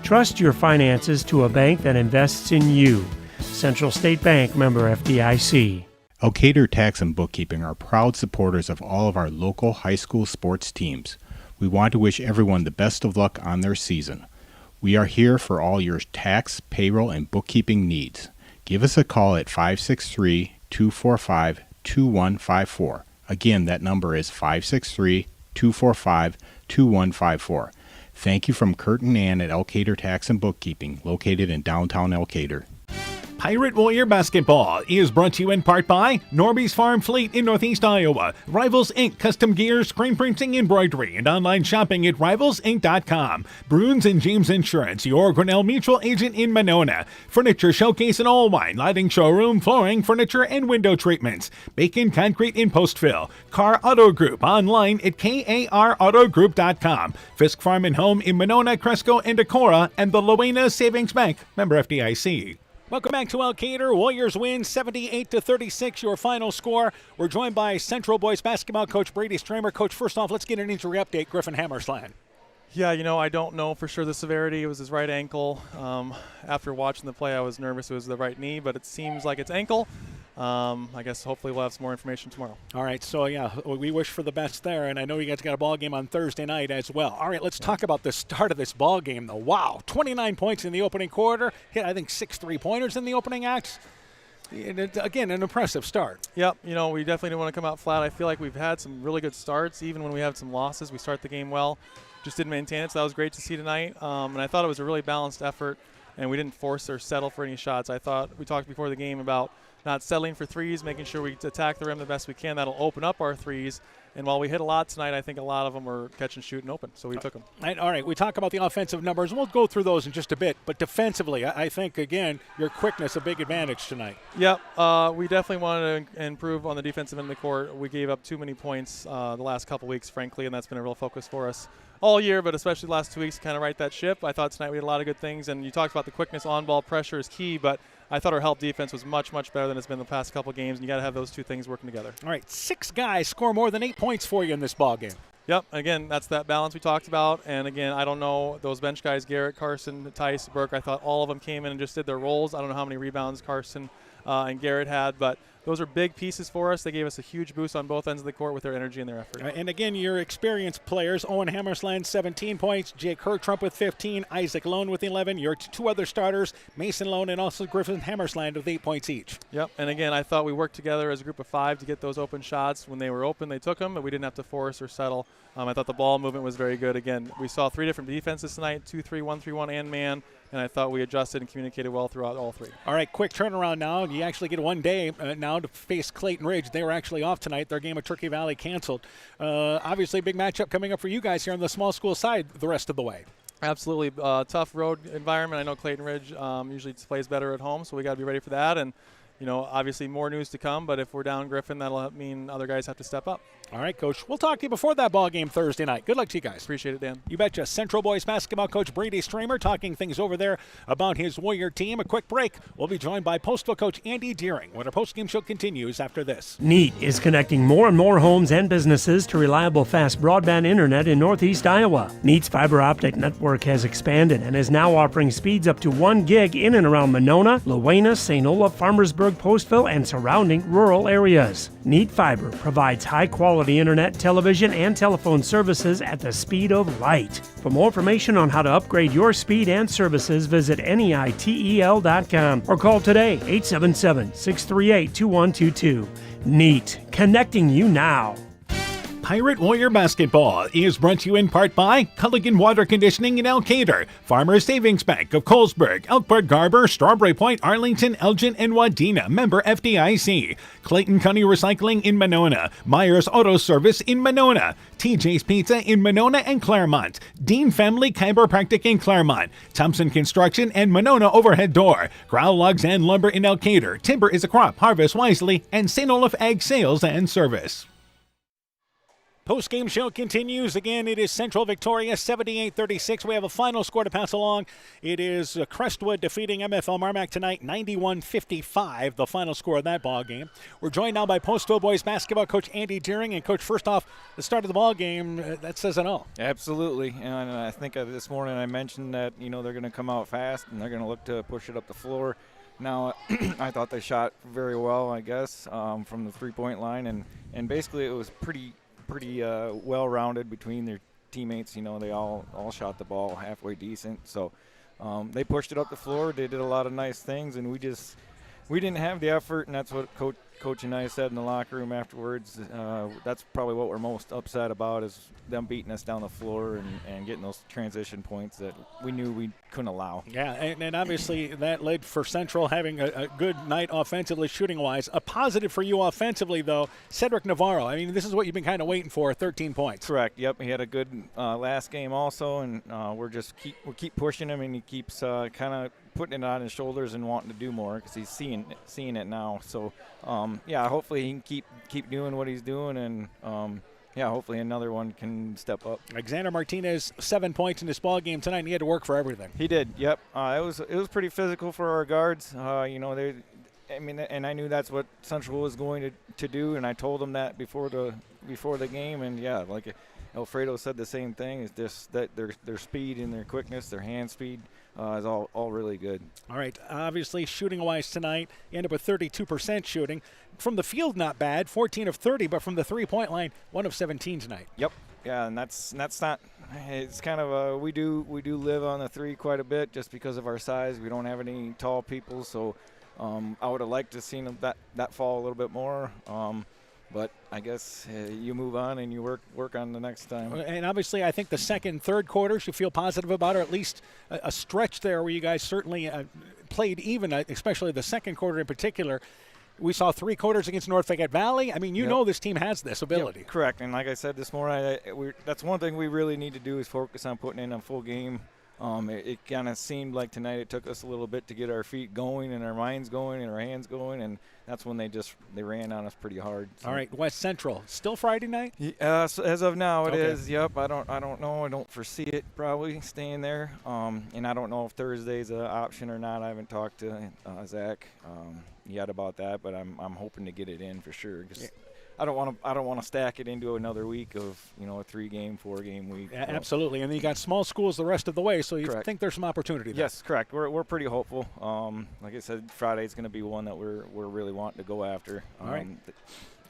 Trust your finances to a bank that invests in you. Central State Bank, member FDIC. Elkader Tax and Bookkeeping are proud supporters of all of our local high school sports teams. We want to wish everyone the best of luck on their season. We are here for all your tax, payroll, and bookkeeping needs. Give us a call at 563-245-2154. Again, that number is 563-245-2154. Thank you from Kurt and Ann at Elkader Tax and Bookkeeping, located in downtown Elkader. Pirate Warrior Basketball is brought to you in part by Norby's Farm Fleet in Northeast Iowa, Rivals Inc. Custom Gear, Screen Printing, Embroidery, and online shopping at rivalsinc.com. Bruins and James Insurance, your Grinnell Mutual agent in Monona. Furniture Showcase and All Wine, Lighting Showroom, Flooring, Furniture, and Window Treatments. Bacon Concrete in Postville. Car Auto Group online at karautogroup.com. Fisk Farm and Home in Monona, Cresco, and Decorah, and the Loena Savings Bank, member FDIC. Welcome back to Elkader. Warriors win 78-36, your final score. We're joined by Central boys basketball coach Brady Stramer. Coach, first off, let's get an injury update. Griffin Hammersland. Yeah, I don't know for sure the severity. It was his right ankle. After watching the play, I was nervous it was the right knee, but it seems like it's ankle. I guess hopefully we'll have some more information tomorrow. All right, so yeah, we wish for the best there, and I know you guys got a ball game on Thursday night as well. All right, let's talk about the start of this ball game, though. Wow, 29 points in the opening quarter. Hit, I think, 6 3-pointers in the opening act. Again, an impressive start. Yep, we definitely didn't want to come out flat. I feel like we've had some really good starts. Even when we have some losses, we start the game well. Just didn't maintain it, so that was great to see tonight. And I thought it was a really balanced effort. and we didn't force or settle for any shots. I thought we talked before the game about not settling for threes, making sure we attack the rim the best we can. That'll open up our threes. And while we hit a lot tonight, I think a lot of them were catch and shoot and open, so we took them. All right, we talk about the offensive numbers, and we'll go through those in just a bit. But defensively, I think, again, your quickness a big advantage tonight. Yep, we definitely wanted to improve on the defensive end of the court. We gave up too many points the last couple weeks, frankly, and that's been a real focus for us all year, but especially the last 2 weeks to kind of right that ship. I thought tonight we had a lot of good things, and you talked about the quickness, on-ball pressure is key, but I thought our help defense was much, much better than it's been the past couple games, and you got to have those two things working together. All right, 6 guys score more than 8 points for you in this ball game. Yep, again, that's that balance we talked about, and again, I don't know, those bench guys, Garrett, Carson, Tice, Burke, I thought all of them came in and just did their roles. I don't know how many rebounds Carson and Garrett had, but those are big pieces for us. They gave us a huge boost on both ends of the court with their energy and their effort. And again, your experienced players, Owen Hammersland, 17 points, Jake Hertrump with 15, Isaac Lone with 11, your 2 other starters, Mason Lone and also Griffin Hammersland with 8 points each. Yep, and again, I thought we worked together as a group of 5 to get those open shots. When they were open, they took them, but we didn't have to force or settle. I thought the ball movement was very good. Again, we saw 3 different defenses tonight, 2-3, 1-3-1, and man. And I thought we adjusted and communicated well throughout all 3. All right, quick turnaround now. You actually get 1 day now to face Clayton Ridge. They were actually off tonight. Their game at Turkey Valley canceled. Obviously, a big matchup coming up for you guys here on the small school side the rest of the way. Absolutely. Tough road environment. I know Clayton Ridge usually plays better at home, so we got to be ready for that. And obviously more news to come, but if we're down Griffin, that'll mean other guys have to step up. All right, Coach. We'll talk to you before that ball game Thursday night. Good luck to you guys. Appreciate it, Dan. You betcha. Central Boys basketball coach Brady Stramer talking things over there about his Warrior team. A quick break. We'll be joined by Postville coach Andy Deering when our postgame show continues after this. NEAT is connecting more and more homes and businesses to reliable, fast broadband internet in Northeast Iowa. NEAT's fiber optic network has expanded and is now offering speeds up to 1 gig in and around Monona, Luena, St. Olaf, Farmersburg, Postville, and surrounding rural areas. NEAT Fiber provides high-quality internet, television, and telephone services at the speed of light. For more information on how to upgrade your speed and services, visit NEITEL.com or call today 877-638-2122. NEAT, connecting you now. Pirate Warrior Basketball is brought to you in part by Culligan Water Conditioning in Elkader, Farmers Savings Bank of Colesburg, Elkport Garber, Strawberry Point, Arlington, Elgin, and Wadena, member FDIC, Clayton County Recycling in Monona, Myers Auto Service in Monona, TJ's Pizza in Monona and Claremont, Dean Family Chiropractic in Claremont, Thompson Construction and Monona Overhead Door, Growl Logs and Lumber in Elkader, Timber is a Crop, Harvest Wisely, and St. Olaf Ag Sales and Service. Post-game show continues. Again, it is Central Victoria 78-36. We have a final score to pass along. It is Crestwood defeating MFL Marmac tonight 91-55, the final score of that ball game. We're joined now by Postville boys basketball coach Andy Deering. And Coach, first off, the start of the ball game, that says it all. Absolutely. And I think this morning I mentioned that, they're going to come out fast and they're going to look to push it up the floor. Now, I thought they shot very well, I guess, from the three-point line. And basically it was pretty well-rounded between their teammates. They all shot the ball halfway decent. So they pushed it up the floor. They did a lot of nice things, and we didn't have the effort, and that's what Coach and I said in the locker room afterwards. That's probably what we're most upset about, is them beating us down the floor and getting those transition points that we knew we couldn't allow. Yeah, and obviously that led for Central having a good night offensively, shooting-wise. A positive for you offensively, though, Cedric Navarro. I mean, this is what you've been kind of waiting for, 13 points. Correct. Yep, he had a good last game also, and we'll keep pushing him, and he keeps kind of putting it on his shoulders and wanting to do more because he's seeing it now. So, hopefully he can keep doing what he's doing, and hopefully another one can step up. Alexander Martinez, 7 points in this ball game tonight, and he had to work for everything. He did. Yep. It was pretty physical for our guards. And I knew that's what Central was going to do, and I told them that before the game. And like Alfredo said, the same thing. Is just that their speed and their quickness, their hand speed, is all really good. All right. Obviously, shooting-wise tonight, you end up with 32% shooting. From the field, not bad, 14 of 30, but from the three-point line, 1 of 17 tonight. Yep. Yeah, and that's not. It's kind of we do live on the three quite a bit just because of our size. We don't have any tall people, so I would have liked to have seen that fall a little bit more. But I guess you move on and you work on the next time. And obviously, I think the second and third quarters you feel positive about, or at least a stretch there where you guys certainly played even, especially the second quarter in particular. We saw 3 quarters against North Fayette Valley. I mean, you know this team has this ability. Yep, correct. And like I said this morning, that's one thing we really need to do is focus on putting in a full game. It kind of seemed like tonight it took us a little bit to get our feet going and our minds going and our hands going, and that's when they ran on us pretty hard. So. All right, West Central, still Friday night? So as of now, it is. Yep. I don't know. I don't foresee it probably staying there. And I don't know if Thursday's an option or not. I haven't talked to Zach yet about that, but I'm hoping to get it in for sure. I don't want to stack it into another week of a 3-game, 4-game week. Yeah, absolutely, and then you got small schools the rest of the way, so you think there's some opportunity there. Yes, correct. We're pretty hopeful. Like I said, Friday's going to be one that we're really wanting to go after. All right.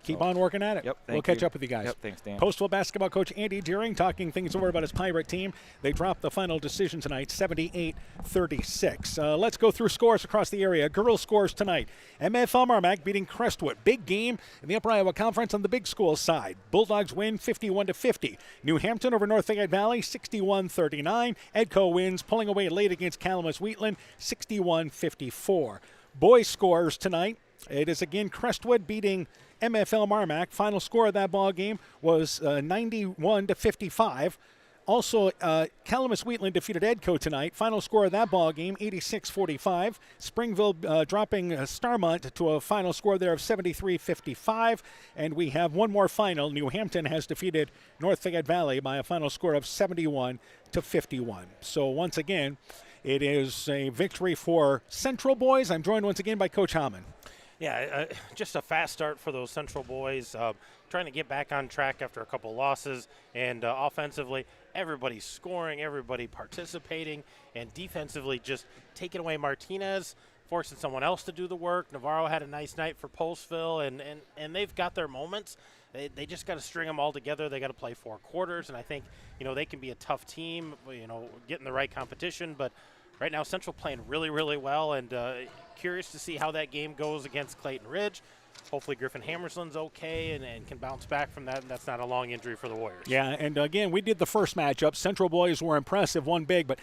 Keep on working at it. Yep, we'll catch up with you guys. Yep, thanks, Dan. Postville basketball coach Andy Deering talking things over about his Pirate team. They dropped the final decision tonight, 78-36. Let's go through scores across the area. Girls scores tonight. MFL Merrimack beating Crestwood. Big game in the Upper Iowa Conference on the big school side. Bulldogs win 51-50. New Hampton over North Fayette Valley, 61-39. Edco wins, pulling away late against Calamus-Wheatland, 61-54. Boys scores tonight. It is again Crestwood beating MFL Merrimack. Final score of that ball game was 91-55. Also, Calamus-Wheatland defeated Edco tonight. Final score of that ball game, 86-45. Springville dropping Starmont to a final score there of 73-55. And we have one more final. New Hampton has defeated North Fayette Valley by a final score of 71-51. So once again, it is a victory for Central boys. I'm joined once again by Coach Hamann. Yeah, just a fast start for those Central boys, trying to get back on track after a couple losses. And offensively, everybody's scoring, everybody participating, and defensively just taking away Martinez, forcing someone else to do the work. Navarro had a nice night for Postville, and they've got their moments. They just got to string them all together. They got to play 4 quarters, and I think, they can be a tough team, getting the right competition. But right now, Central playing really, really well, and curious to see how that game goes against Clayton Ridge. Hopefully Griffin Hammersland's okay and can bounce back from that, and that's not a long injury for the Warriors. Yeah, and again, we did the first matchup. Central boys were impressive, won big, but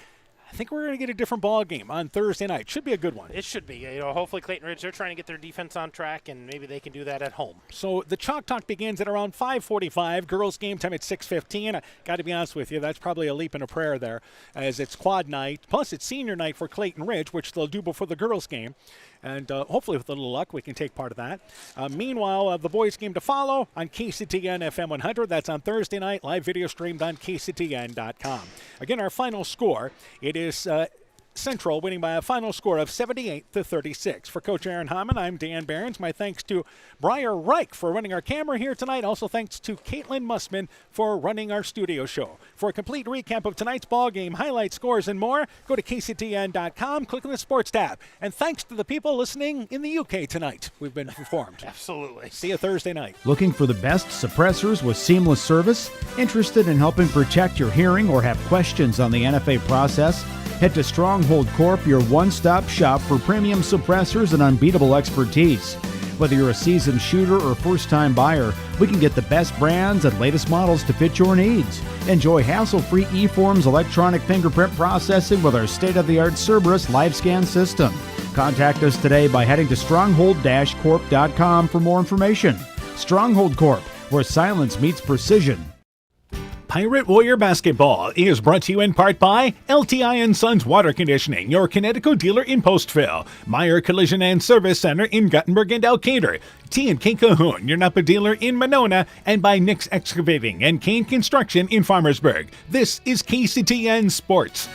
I think we're going to get a different ball game on Thursday night. Should be a good one. It should be. Hopefully Clayton Ridge, they're trying to get their defense on track, and maybe they can do that at home. So the Chalk Talk begins at around 5:45. Girls game time at 6:15. I got to be honest with you, that's probably a leap and a prayer there, as it's quad night. Plus, it's senior night for Clayton Ridge, which they'll do before the girls game. And hopefully with a little luck, we can take part of that. Meanwhile, the boys' game to follow on KCTN FM 100. That's on Thursday night, live video streamed on KCTN.com. Again, our final score, it is Central winning by a final score of 78-36. For Coach Aaron Hamann, I'm Dan Behrens. My thanks to Briar Reich for running our camera here tonight. Also thanks to Caitlin Mussman for running our studio show. For a complete recap of tonight's ball game, highlights, scores, and more, go to KCTN.com, click on the sports tab. And thanks to the people listening in the UK tonight. We've been informed. Absolutely. See you Thursday night. Looking for the best suppressors with seamless service? Interested in helping protect your hearing or have questions on the NFA process? Head to Stronghold Corp, your one-stop shop for premium suppressors and unbeatable expertise. Whether you're a seasoned shooter or first-time buyer, we can get the best brands and latest models to fit your needs. Enjoy hassle-free eForms electronic fingerprint processing with our state-of-the-art Cerberus live scan system. Contact us today by heading to stronghold-corp.com for more information. Stronghold Corp, where silence meets precision. Pirate Warrior Basketball is brought to you in part by LTI & Sons Water Conditioning, your Connecticut dealer in Postville, Meyer Collision and Service Center in Guttenberg and Decatur, T&K Cahoon, your Napa dealer in Monona, and by Nick's Excavating and Kane Construction in Farmersburg. This is KCTN Sports.